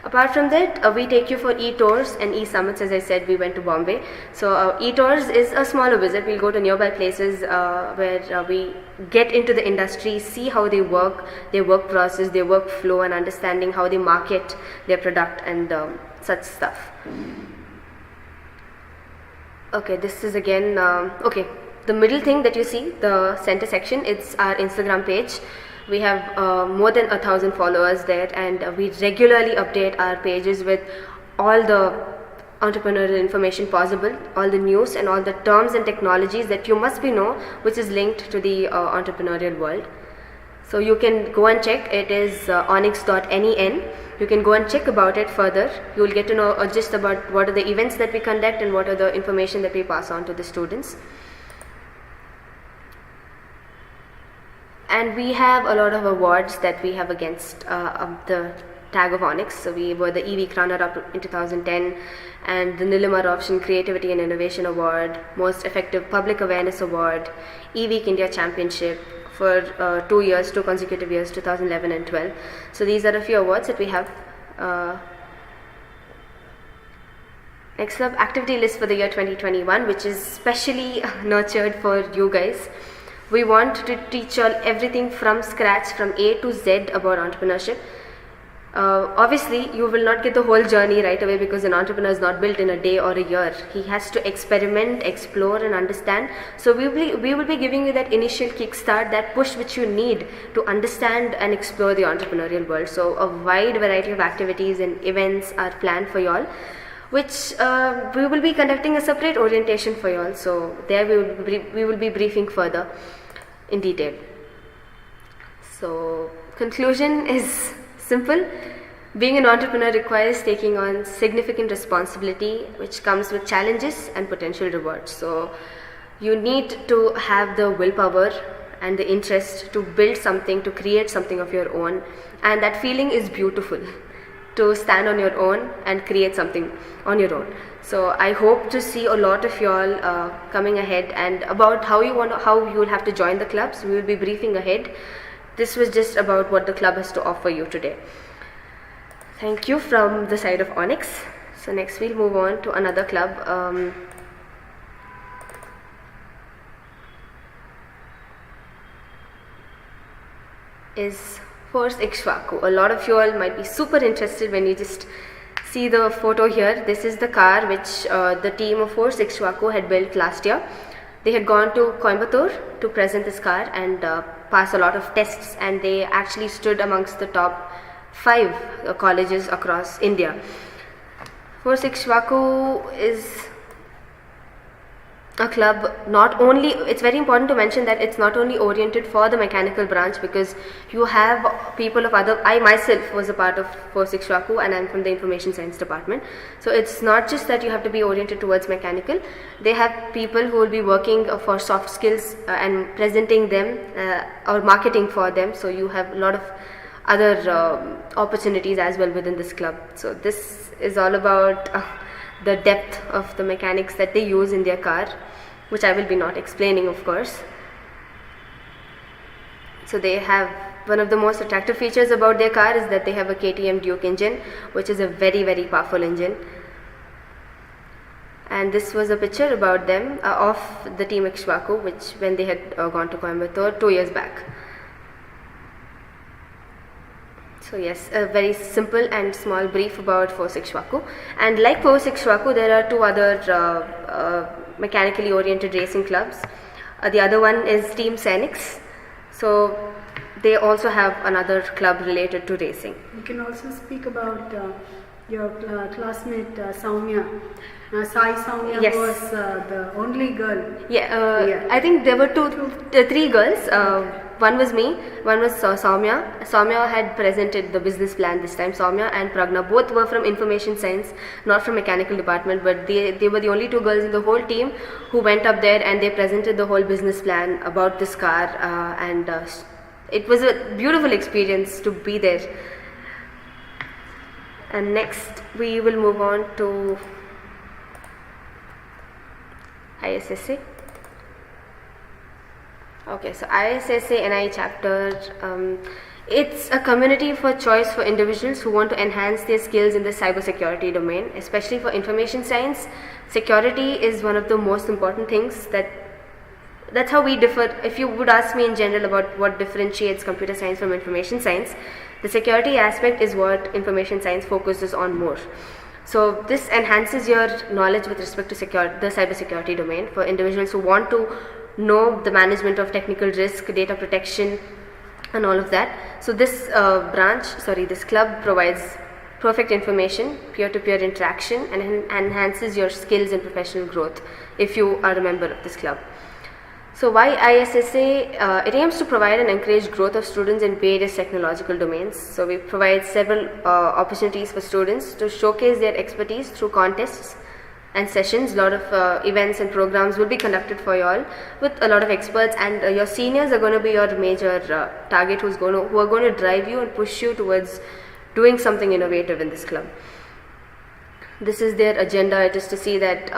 Apart from that, we take you for e-tours and e-summits. As I said, we went to Bombay. So e-tours is a smaller visit. We'll go to nearby places where we get into the industry, see how they work, their work process, their workflow, and understanding how they market their product and such stuff. Okay, this is again, the middle thing that you see, the center section, it's our Instagram page. We have more than 1,000 followers there, and we regularly update our pages with all the entrepreneurial information possible, all the news and all the terms and technologies that you must know, which is linked to the entrepreneurial world. So you can go and check. It is onyx.nen. You can go and check about it further. You will get to know just about what are the events that we conduct and what are the information that we pass on to the students. And we have a lot of awards that we have against the tag of Onyx. So we were the EV runner-up in 2010, and the Nilimar Option Creativity and Innovation Award, Most Effective Public Awareness Award, EV India Championship for 2 consecutive years, 2011 and 12. So these are a few awards that we have. Next up, activity list for the year 2021, which is specially nurtured for you guys. We want to teach you all everything from scratch, from A to Z about entrepreneurship. Obviously, you will not get the whole journey right away, because an entrepreneur is not built in a day or a year. He has to experiment, explore and understand. So we will be giving you that initial kickstart, that push which you need to understand and explore the entrepreneurial world. So a wide variety of activities and events are planned for you all, which we will be conducting a separate orientation for you all. So there we will be briefing further in detail. So conclusion is simple. Being an entrepreneur requires taking on significant responsibility, which comes with challenges and potential rewards. So you need to have the willpower and the interest to build something, to create something of your own, and that feeling is beautiful, to stand on your own and create something on your own. So I hope to see a lot of you all coming ahead, and about how you will have to join the clubs. We will be briefing ahead. This was just about what the club has to offer you today. Thank you from the side of Onyx. So next we'll move on to another club. Is Force Ikshwaku. A lot of you all might be super interested when you just see the photo here. This is the car which the team of Force Ikshwaku had built last year. They had gone to Coimbatore to present this car and pass a lot of tests, and they actually stood amongst the top 5 colleges across India. Force Ikshwaku is a club, not only, it's very important to mention that it's not only oriented for the mechanical branch, because you have people of other, I myself was a part of Force Ikshwaku and I'm from the information science department. So it's not just that you have to be oriented towards mechanical, they have people who will be working for soft skills and presenting them or marketing for them. So you have a lot of other opportunities as well within this club. So this is all about the depth of the mechanics that they use in their car, which I will be not explaining, of course. So they have, one of the most attractive features about their car is that they have a KTM Duke engine, which is a very, very powerful engine. And this was a picture about them of the team Ikshwaku, which when they had gone to Coimbatore 2 years back. So yes, a very simple and small brief about Force Ikshwaku. And like Force Ikshwaku, there are 2 other mechanically oriented racing clubs. The other one is Team Cenix. So they also have another club related to racing. You can also speak about your classmate Soumya. Sai Soumya Yes. was the only girl. Yeah, I think there were 3 girls. One was me, one was Soumya. Soumya had presented the business plan this time. Soumya and Pragna both were from information science, not from mechanical department, but they were the only 2 girls in the whole team who went up there and they presented the whole business plan about this car, and it was a beautiful experience to be there. And next we will move on to ISSA. Okay, so ISSA NIE chapter, it's a community for choice for individuals who want to enhance their skills in the cybersecurity domain, especially for information science. Security is one of the most important things that's how we differ. If you would ask me in general about what differentiates computer science from information science, the security aspect is what information science focuses on more. So this enhances your knowledge with respect to the cybersecurity domain for individuals who want to know the management of technical risk, data protection and all of that. So this this club provides perfect information, peer-to-peer interaction, and enhances your skills and professional growth if you are a member of this club. So why ISSA? It aims to provide and encourage growth of students in various technological domains. So we provide several opportunities for students to showcase their expertise through contests and sessions. A lot of events and programs will be conducted for you all with a lot of experts, and your seniors are going to be your major target who are going to drive you and push you towards doing something innovative in this club. This is their agenda. It is to see that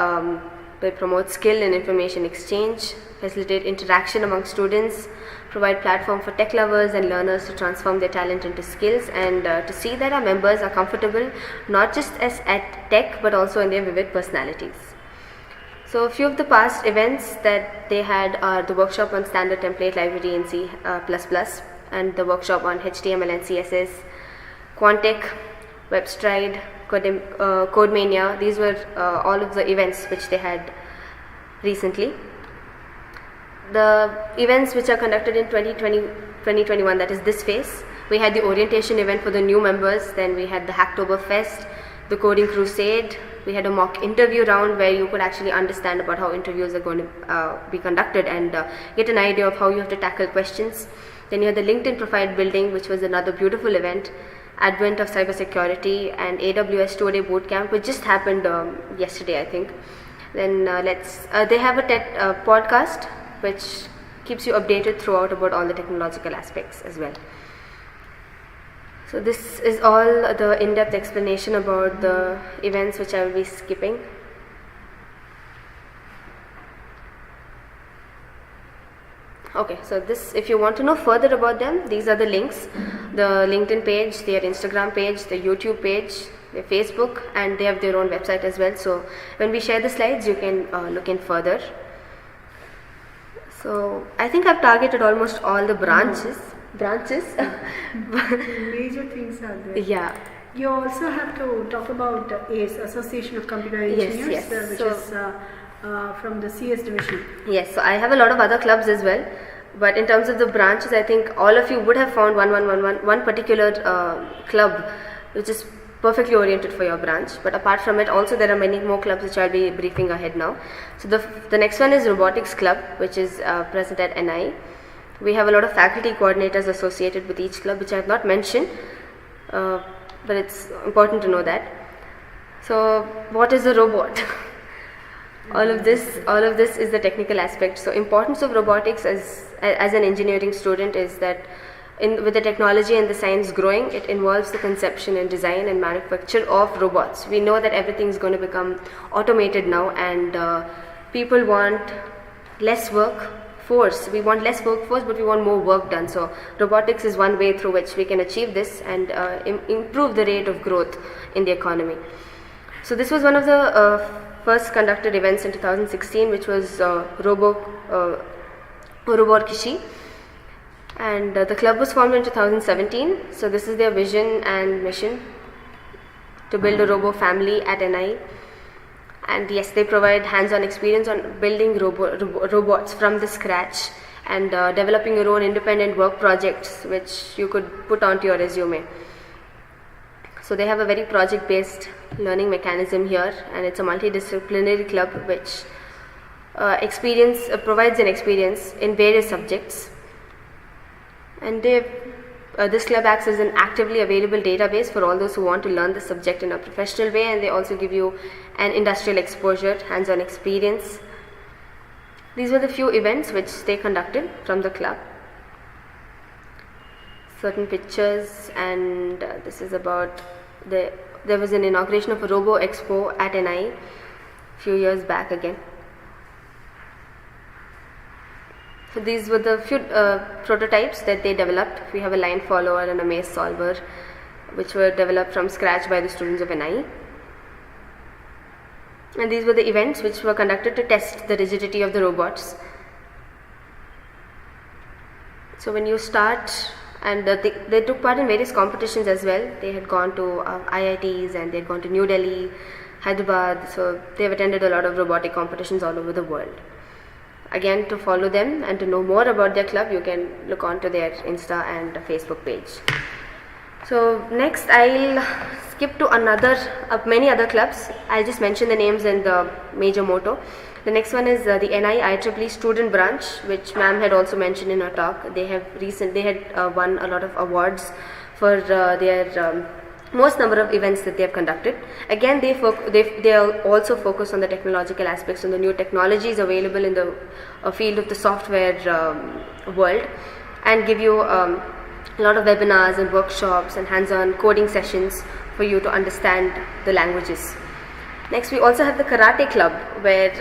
they promote skill and information exchange, facilitate interaction among students, provide platform for tech lovers and learners to transform their talent into skills, and to see that our members are comfortable not just at tech but also in their vivid personalities. So a few of the past events that they had are the workshop on standard template library in C++, and the workshop on HTML and CSS, Quantech, WebStride, CodeMania. These were all of the events which they had recently. The events which are conducted in 2021, that is this phase, we had the orientation event for the new members, then we had the Hacktoberfest, the Coding Crusade, we had a mock interview round where you could actually understand about how interviews are going to be conducted and get an idea of how you have to tackle questions. Then you had the LinkedIn profile building, which was another beautiful event, advent of cybersecurity, and AWS 2-day bootcamp, which just happened yesterday, I think. Then they have a podcast which keeps you updated throughout about all the technological aspects as well. So this is all the in-depth explanation about the events which I will be skipping. Okay, so this, if you want to know further about them, these are the links: the LinkedIn page, their Instagram page, the YouTube page, their Facebook, and they have their own website as well. So when we share the slides, you can look in further. So I think I've targeted almost all the branches. branches. Major things are there. Yeah. You also have to talk about ACE, Association of Computer Engineers, Yes. which So- is from the CS division. Yes, so I have a lot of other clubs as well, but in terms of the branches, I think all of you would have found one particular club which is perfectly oriented for your branch. But apart from it, also there are many more clubs which I'll be briefing ahead now. So the next one is Robotics Club, which is present at NIE. We have a lot of faculty coordinators associated with each club, which I have not mentioned, but it's important to know that. So what is a robot? All of this is the technical aspect. So importance of robotics as an engineering student is that with the technology and the science growing, it involves the conception and design and manufacture of robots. We know that everything is going to become automated now, and people want less workforce. We want less workforce, but we want more work done. So robotics is one way through which we can achieve this and improve the rate of growth in the economy. So this was one of the first conducted events in 2016, which was Robot Kishi, and the club was formed in 2017. So this is their vision and mission, to build a robo family at NIE. And yes, they provide hands-on experience on building robots from the scratch and developing your own independent work projects, which you could put onto your resume. So they have a very project-based learning mechanism here, and it's a multidisciplinary club which provides an experience in various subjects. And this club acts as an actively available database for all those who want to learn the subject in a professional way, and they also give you an industrial exposure, hands-on experience. These were the few events which they conducted from the club. Certain pictures, and this is about there was an inauguration of a Robo Expo at NIE a few years back again. So these were the few prototypes that they developed. We have a line follower and a maze solver, which were developed from scratch by the students of NIE. And these were the events which were conducted to test the rigidity of the robots. So when you start, and they took part in various competitions as well. They had gone to IITs, and they had gone to New Delhi, Hyderabad. So they have attended a lot of robotic competitions all over the world. Again, to follow them and to know more about their club, you can look onto their Insta and Facebook page. So next I'll skip to many other clubs. I'll just mention the names and the major motto. The next one is the NIE IEEE Student Branch, which ma'am had also mentioned in her talk. They had won a lot of awards for their most number of events that they have conducted. Again, they also focus on the technological aspects and the new technologies available in the field of the software world, and give you a lot of webinars and workshops and hands-on coding sessions for you to understand the languages. Next, we also have the Karate Club, where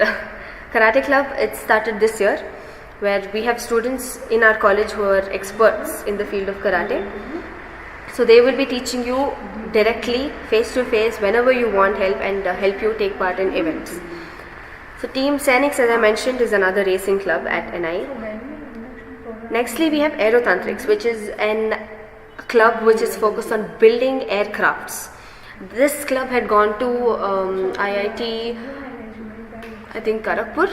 Karate Club, it started this year, where we have students in our college who are experts in the field of karate. So they will be teaching you directly, face to face, whenever you want help, and help you take part in events. So Team Scenics, as I mentioned, is another racing club at NIE. Nextly, we have Aerotantrics, which is a club which is focused on building aircrafts. This club had gone to IIT, I think Kharagpur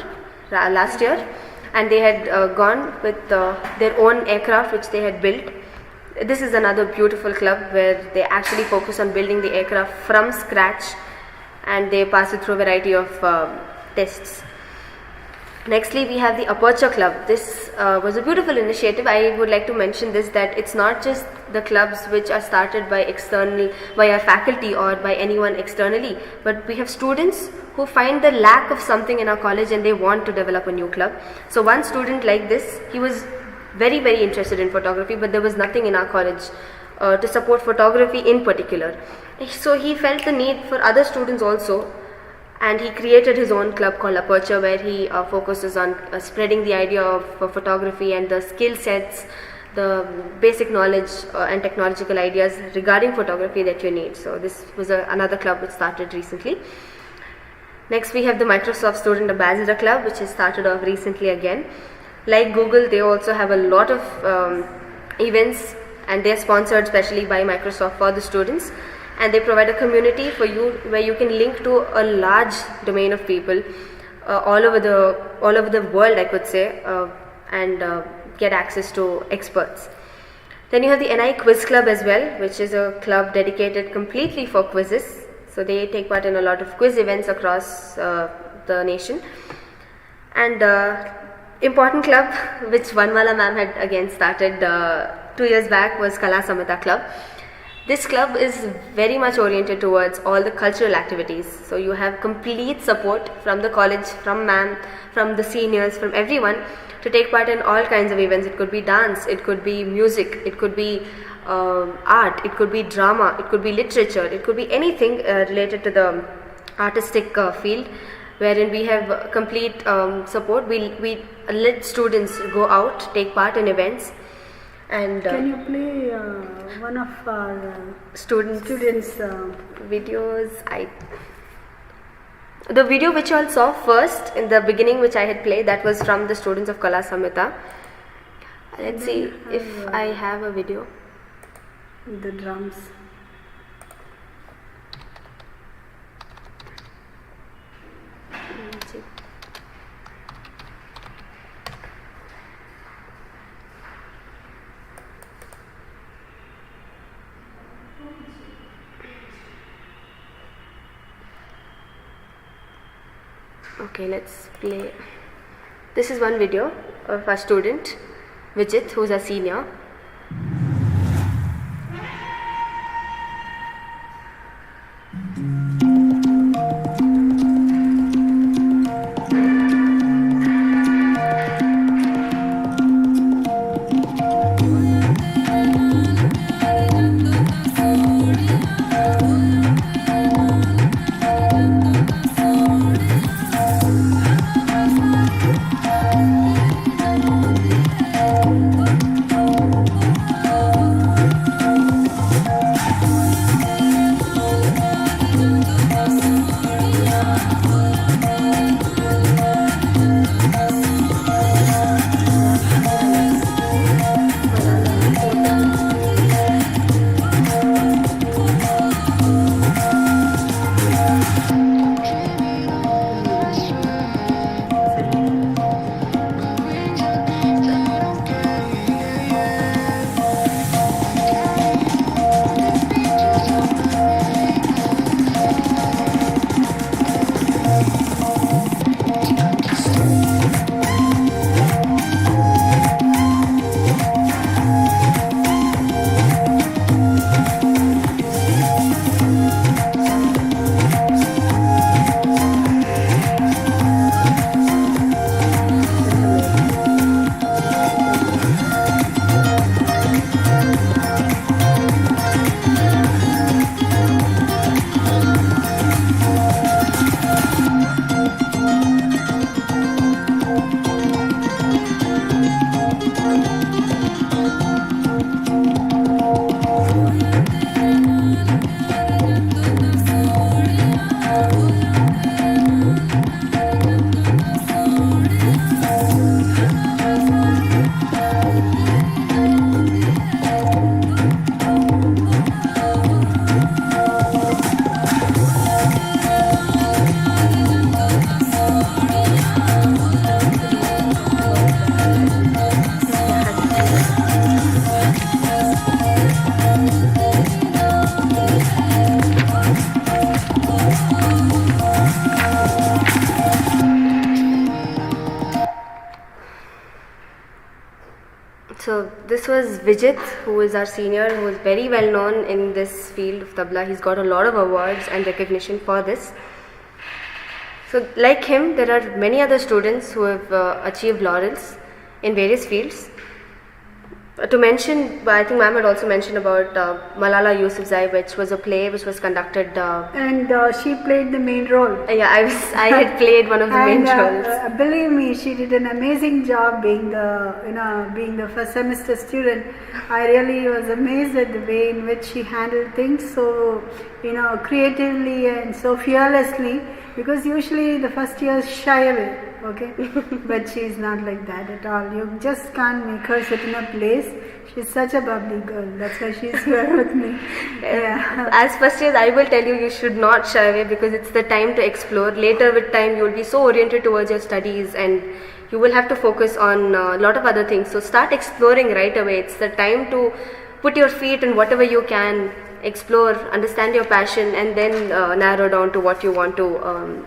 last year, and they had gone with their own aircraft which they had built. This is another beautiful club where they actually focus on building the aircraft from scratch, and they pass it through a variety of tests. Nextly, we have the Aperture Club. This was a beautiful initiative. I would like to mention this, that it's not just the clubs which are started by our faculty or by anyone externally, but we have students who find the lack of something in our college and they want to develop a new club. So one student like this, he was very, very interested in photography, but there was nothing in our college to support photography in particular. So he felt the need for other students also, and he created his own club called Aperture, where he focuses on spreading the idea of photography and the skill sets, the basic knowledge and technological ideas regarding photography that you need. So this was another club which started recently. Next, we have the Microsoft Student Ambassador Club, which has started off recently again. Like Google, they also have a lot of events, and they are sponsored specially by Microsoft for the students, and they provide a community for you where you can link to a large domain of people all over the world, I could say, and get access to experts. Then you have the NIE Quiz Club as well, which is a club dedicated completely for quizzes. So they take part in a lot of quiz events across the nation. And important club which Vanmala ma'am had again started 2 years back was Kala Samhita Club. This club is very much oriented towards all the cultural activities. So you have complete support from the college, from ma'am, from the seniors, from everyone to take part in all kinds of events. It could be dance, it could be music, it could be art, it could be drama, it could be literature, it could be anything related to the artistic field, wherein we have complete support. We let students go out, take part in events. And can you play one of our students videos? The video which you all saw first in the beginning, which I had played, that was from the students of Kala Samhita. Let's see if I have a video. The drums. Let's see. Okay, let's play. This is one video of our student Vijit, who's a senior. So this was Vijit, who is our senior, who is very well known in this field of tabla. He's got a lot of awards and recognition for this. So like him, there are many other students who have achieved laurels in various fields. To mention, I think ma'am had also mentioned about Malala Yousafzai, which was a play which was conducted. And she played the main role. Yeah, I had played one of the main roles. Believe me, she did an amazing job being the first semester student. I really was amazed at the way in which she handled things so creatively and so fearlessly. Because usually the first years shy away. okay? But she's not like that at all. You just can't make her sit in a place. She's such a bubbly girl. That's why she's here with me. Yeah. As first years, I will tell you, you should not shy away because it's the time to explore. Later with time, you will be so oriented towards your studies and you will have to focus on a lot of other things. So start exploring right away. It's the time to put your feet in whatever you can, explore, understand your passion, and then narrow down to what you want to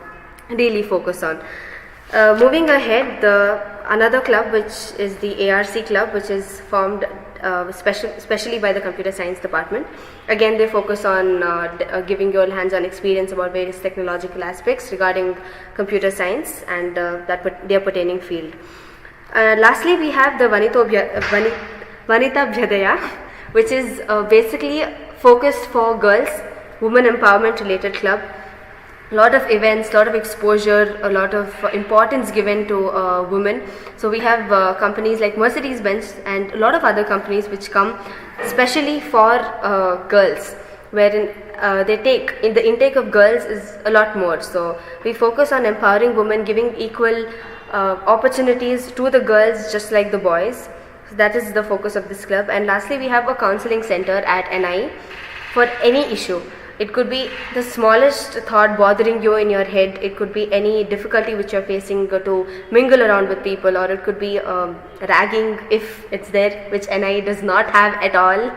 really focus on. Moving ahead, another club, which is the ARC club, which is formed especially by the computer science department. Again, they focus on giving you all hands-on experience about various technological aspects regarding computer science and their pertaining field. Lastly, we have the Vanita Bhyadaya, which is basically focused for girls, women empowerment related club. A lot of events, a lot of exposure, a lot of importance given to women. So we have companies like Mercedes-Benz and a lot of other companies which come specially for girls, wherein they take, in the intake of girls is a lot more. So we focus on empowering women, giving equal opportunities to the girls just like the boys. So that is the focus of this club. And lastly, we have a counseling center at NIE for any issue. It could be the smallest thought bothering you in your head. It could be any difficulty which you are facing to mingle around with people, or it could be ragging if it's there, which NIE does not have at all.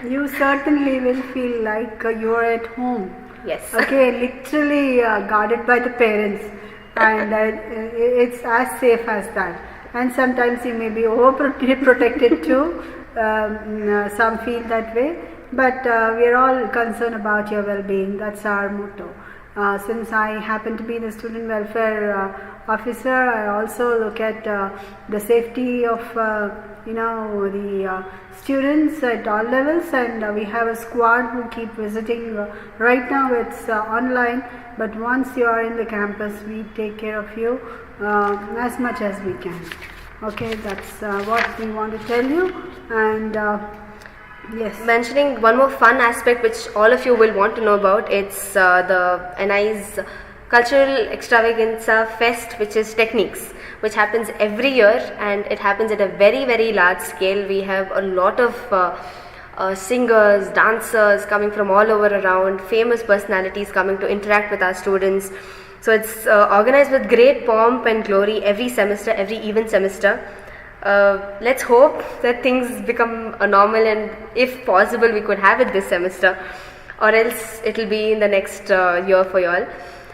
You certainly will feel like you are at home. Yes. Okay, literally guarded by the parents, and it's as safe as that. And sometimes you may be overprotected too. Some feel that way. But we are all concerned about your well-being. That's our motto. Since I happen to be the student welfare officer, I also look at the safety of the students at all levels, and we have a squad who keep visiting. Right now it's online, but once you are in the campus, we take care of you as much as we can. Okay, that's what we want to tell you. And yes. Mentioning one more fun aspect which all of you will want to know about, it's the NIE's Cultural Extravaganza Fest, which is Techniques, which happens every year, and it happens at a very, very large scale. We have a lot of singers, dancers coming from all over around, famous personalities coming to interact with our students. So it's organized with great pomp and glory every semester, every even semester. Let's hope that things become normal, and if possible we could have it this semester, or else it will be in the next year for you all.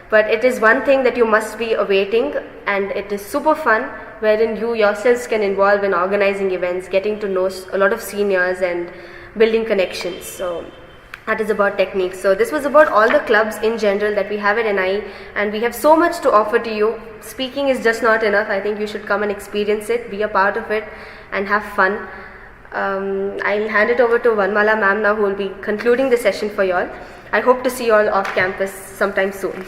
But it is one thing that you must be awaiting, and it is super fun, wherein you yourselves can involve in organizing events, getting to know a lot of seniors and building connections. So that is about Techniques. So this was about all the clubs in general that we have at NIE, and we have so much to offer to you. Speaking is just not enough. I think you should come and experience it, be a part of it, and have fun. I'll hand it over to Vanmala ma'am now, who will be concluding the session for you all. I hope to see you all off campus sometime soon.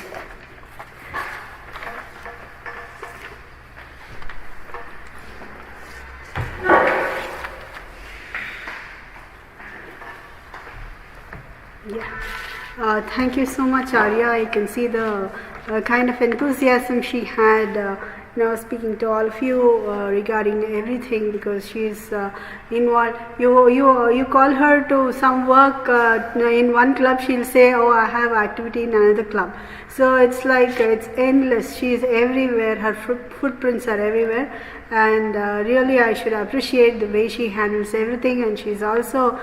Thank you so much, Arya. I can see the kind of enthusiasm she had speaking to all of you regarding everything, because she's involved. You call her to some work in one club, she'll say, oh, I have activity in another club. So it's like it's endless. She's everywhere. Her footprints are everywhere, and really I should appreciate the way she handles everything. And she's also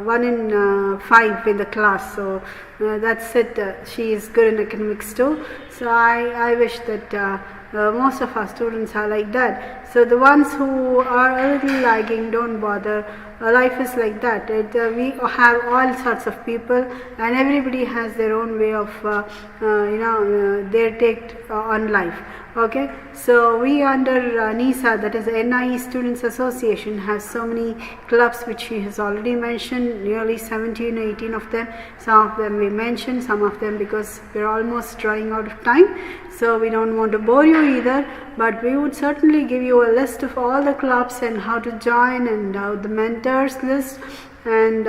one in 5 in the class, so that's it. She is good in academics too. So I wish that most of our students are like that. So the ones who are a little lagging, don't bother. Life is like that. We have all sorts of people, and everybody has their own way of their take on life. Okay, so we under NISA, that is NIE Students Association, have so many clubs which she has already mentioned, nearly 17, 18 of them. Some of them we mentioned, some of them because we're almost running out of time, so we don't want to bore you either, but we would certainly give you a list of all the clubs and how to join, and the mentors list, and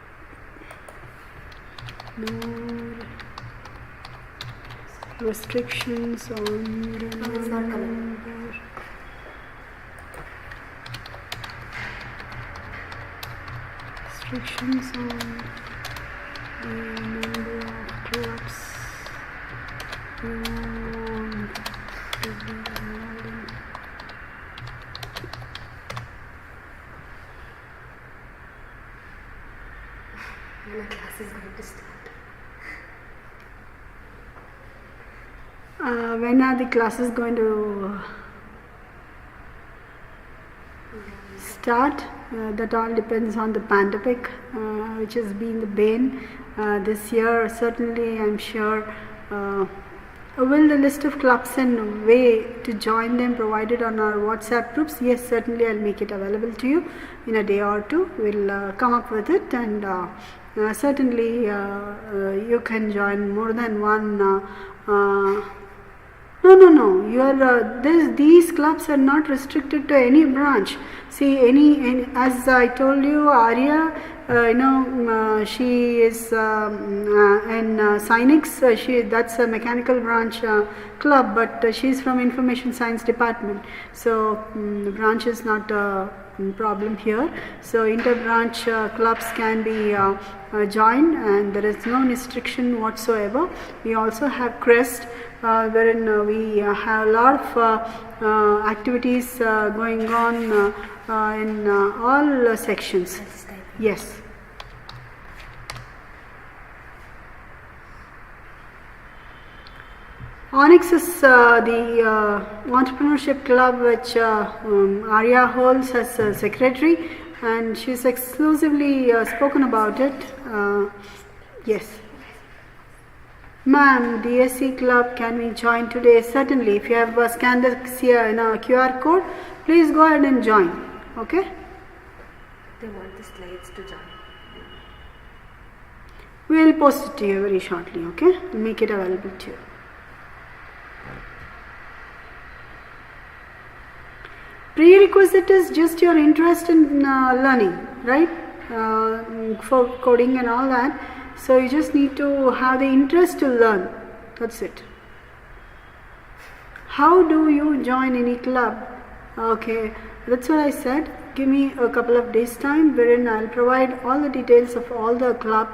No restrictions on it's not coming. Restrictions on the number of clubs you want to be involved in. When our class is going to start. When are the classes going to start? That all depends on the pandemic, which has been the bane this year. Certainly, I'm sure. Will the list of clubs and way to join them provided on our WhatsApp groups? Yes, certainly I'll make it available to you in a day or two. We'll come up with it, and certainly you can join more than one. No. These clubs are not restricted to any branch. See, any as I told you, Arya, she is in Cynex. That's a mechanical branch club, but she's from Information Science Department. So the branch is not a problem here. So inter-branch clubs can be joined, and there is no restriction whatsoever. We also have Crest, wherein we have a lot of activities going on in all sections. Yes. Onyx is the entrepreneurship club which Arya holds as a secretary, and she's exclusively spoken about it. Yes. Ma'am, the SC club, can we join today? Certainly. If you have scanned the QR code, please go ahead and join. Okay? They want the slides to join. We will post it to you very shortly. Okay? We'll make it available to you. Prerequisite is just your interest in learning, right? For coding and all that. So you just need to have the interest to learn. That's it. How do you join any club? Okay, that's what I said. Give me a couple of days time, wherein I'll provide all the details of all the club,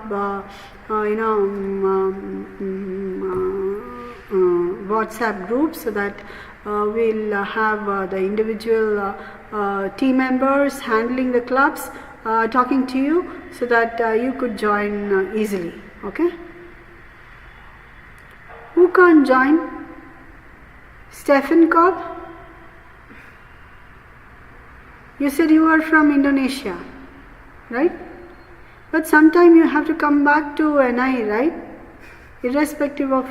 WhatsApp groups, so that we'll have the individual team members handling the clubs talking to you, so that you could join easily. Okay? Who can't join? Stephen Cobb? You said you are from Indonesia, right? But sometime you have to come back to NIE, right? Irrespective of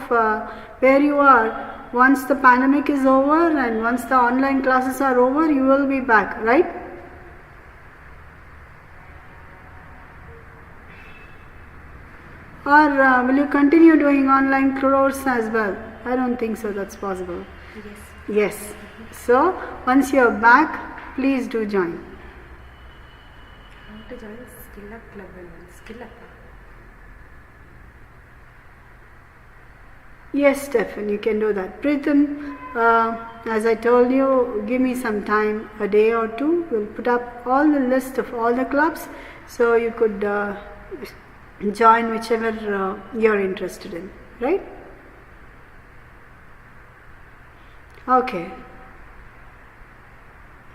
where you are, once the pandemic is over and once the online classes are over, you will be back, right? Or will you continue doing online course as well? I don't think so, that's possible. Yes. So, once you are back, please do join. I want to join Skill Up Club and Skill Up. Yes, Stephen, you can do that. Pritham, as I told you, give me some time, a day or two. We'll put up all the list of all the clubs, so you could join whichever you're interested in, right? Okay.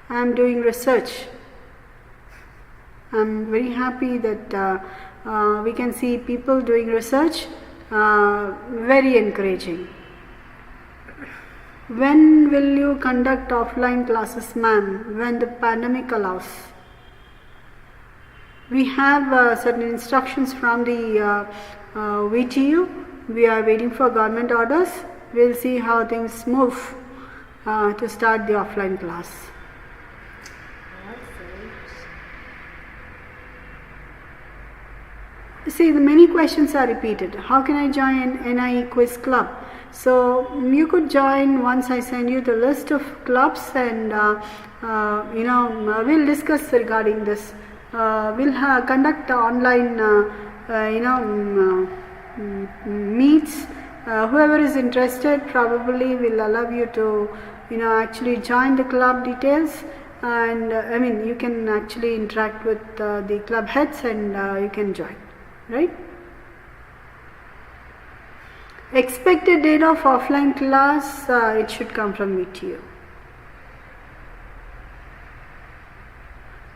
I'm doing research. I'm very happy that we can see people doing research. Very encouraging. When will you conduct offline classes, ma'am? When the pandemic allows. We have certain instructions from the VTU. We are waiting for government orders. We'll see how things move to start the offline class. See, the many questions are repeated. How can I join NIE Quiz Club? So you could join once I send you the list of clubs, and we'll discuss regarding this. We'll conduct online meets. Whoever is interested probably will allow you to, actually join the club details, and you can actually interact with the club heads, and you can join, right? Expected date of offline class, it should come from me to you.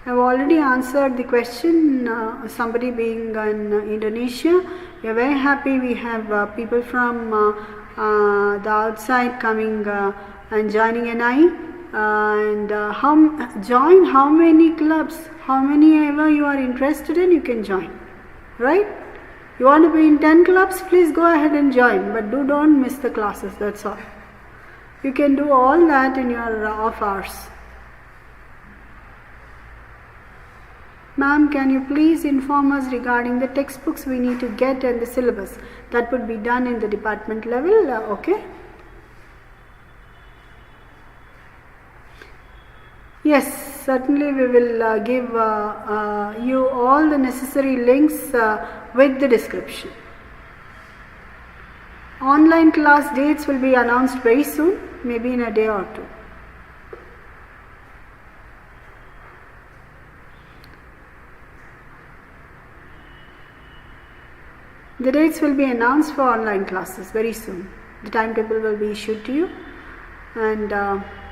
I've already answered the question, somebody being in Indonesia. We are very happy we have people from the outside coming and joining NIE. And join how many clubs, how many ever you are interested in, you can join, right? You want to be in 10 clubs, please go ahead and join, but don't miss the classes, that's all. You can do all that in your off hours. Ma'am, can you please inform us regarding the textbooks we need to get and the syllabus? That would be done in the department level, okay? Yes, certainly we will give you all the necessary links with the description. Online class dates will be announced very soon, maybe in a day or two. The dates will be announced for online classes very soon. The timetable will be issued to you, and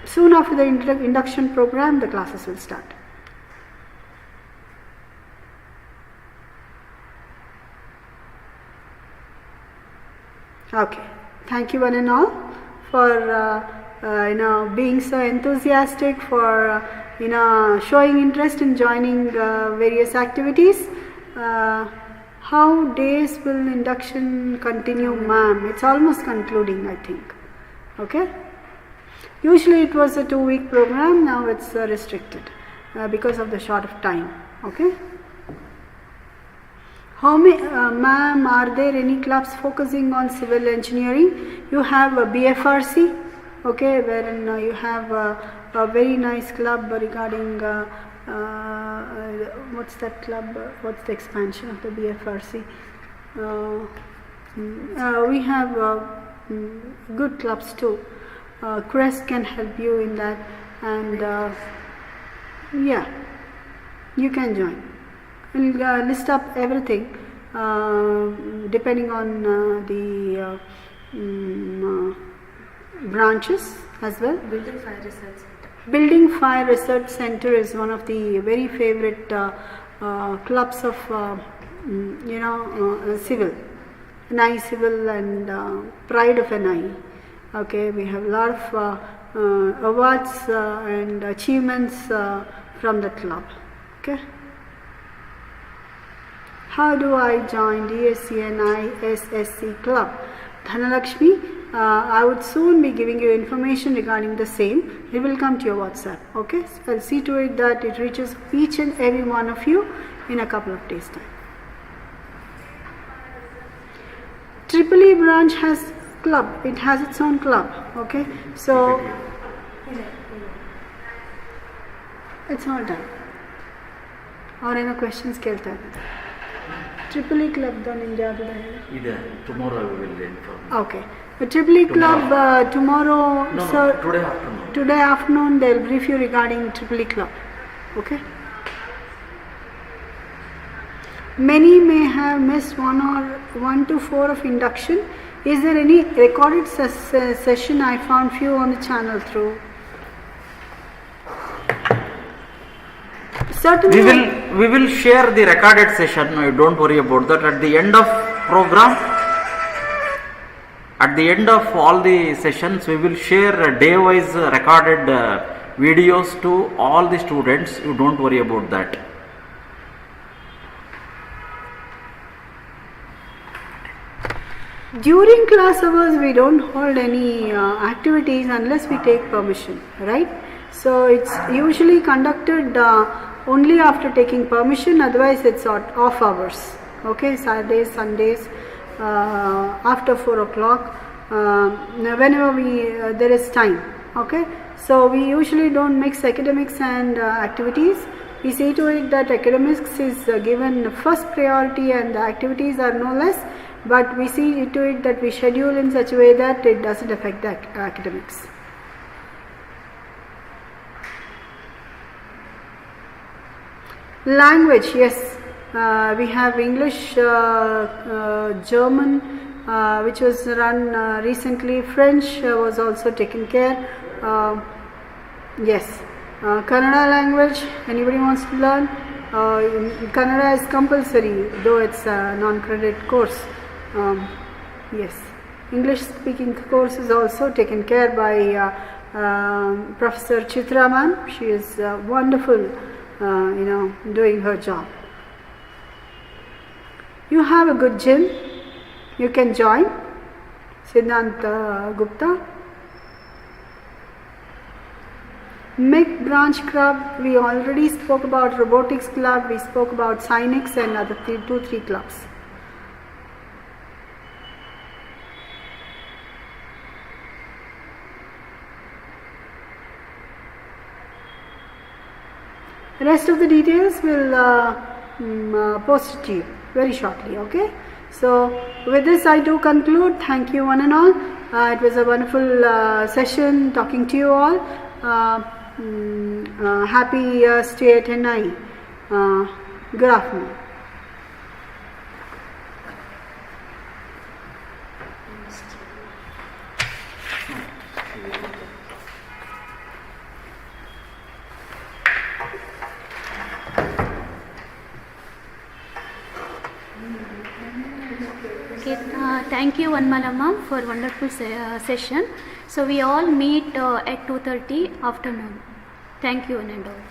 soon after the induction program, the classes will start. Okay, thank you one and all for being so enthusiastic, for showing interest in joining various activities. How days will induction continue, ma'am? It's almost concluding, I think. Okay. Usually it was a 2-week program, now it's restricted because of the short of time. Okay. How many, ma'am, are there any clubs focusing on civil engineering? You have a BFRC, okay, wherein you have a very nice club regarding what's that club? What's the expansion of the BFRC? We have good clubs too. Crest can help you in that, and yeah, you can join. We'll list up everything depending on the branches as well. Building Fire Research Center. Building Fire Research Center is one of the very favorite clubs of civil, NIE Civil, and pride of NIE. Okay, we have a lot of awards and achievements from the club. Okay. How do I join DSC SSC club? Dhanalakshmi, I would soon be giving you information regarding the same. It will come to your WhatsApp. Okay, so I'll see to it that it reaches each and every one of you in a couple of days' time. EEE branch has club. It has its own club. Okay, so it's all done. और ಏನೋ questions ಕೇಳ್ತಾ ಇದ್ದಾರೆ. EEE club the ನಿಮ್ದು ಯಾವುದು ಇದೆ? Tomorrow we will inform. Okay. The EEE club tomorrow. No, so today afternoon. Today afternoon they will brief you regarding EEE club. Okay. Many may have missed 1 to 4 of induction. Is there any recorded session? I found few on the channel through. Certainly. We will share the recorded session. No, don't worry about that. At the end of program, at the end of all the sessions, we will share day-wise recorded videos to all the students. You don't worry about that. During class hours, we don't hold any activities unless we take permission, right? So it's usually conducted only after taking permission, otherwise it's off hours. Okay, Saturdays, Sundays, after 4 o'clock, whenever there is time. Okay, so we usually don't mix academics and activities. We see to it that academics is given first priority and the activities are no less. but we see to it that we schedule in such a way that it doesn't affect the academics. Language, yes, we have English, German, which was run recently. French was also taken care. Yes, Kannada language, anybody wants to learn? Kannada is compulsory, though it's a non-credit course. Yes, English speaking course is also taken care by Professor Chitra ma'am. She is wonderful, doing her job. You have a good gym, you can join. Siddhant Gupta. MIG branch club, we already spoke about robotics club, we spoke about Cynex and other 2-3 clubs. The rest of the details will post it to you very shortly, okay? So with this I do conclude. Thank you one and all. It was a wonderful session talking to you all. Happy stay at NIE. Good afternoon. Okay, thank you Vanmala ma'am for wonderful session. So we all meet at 2:30 afternoon. Thank you one and all.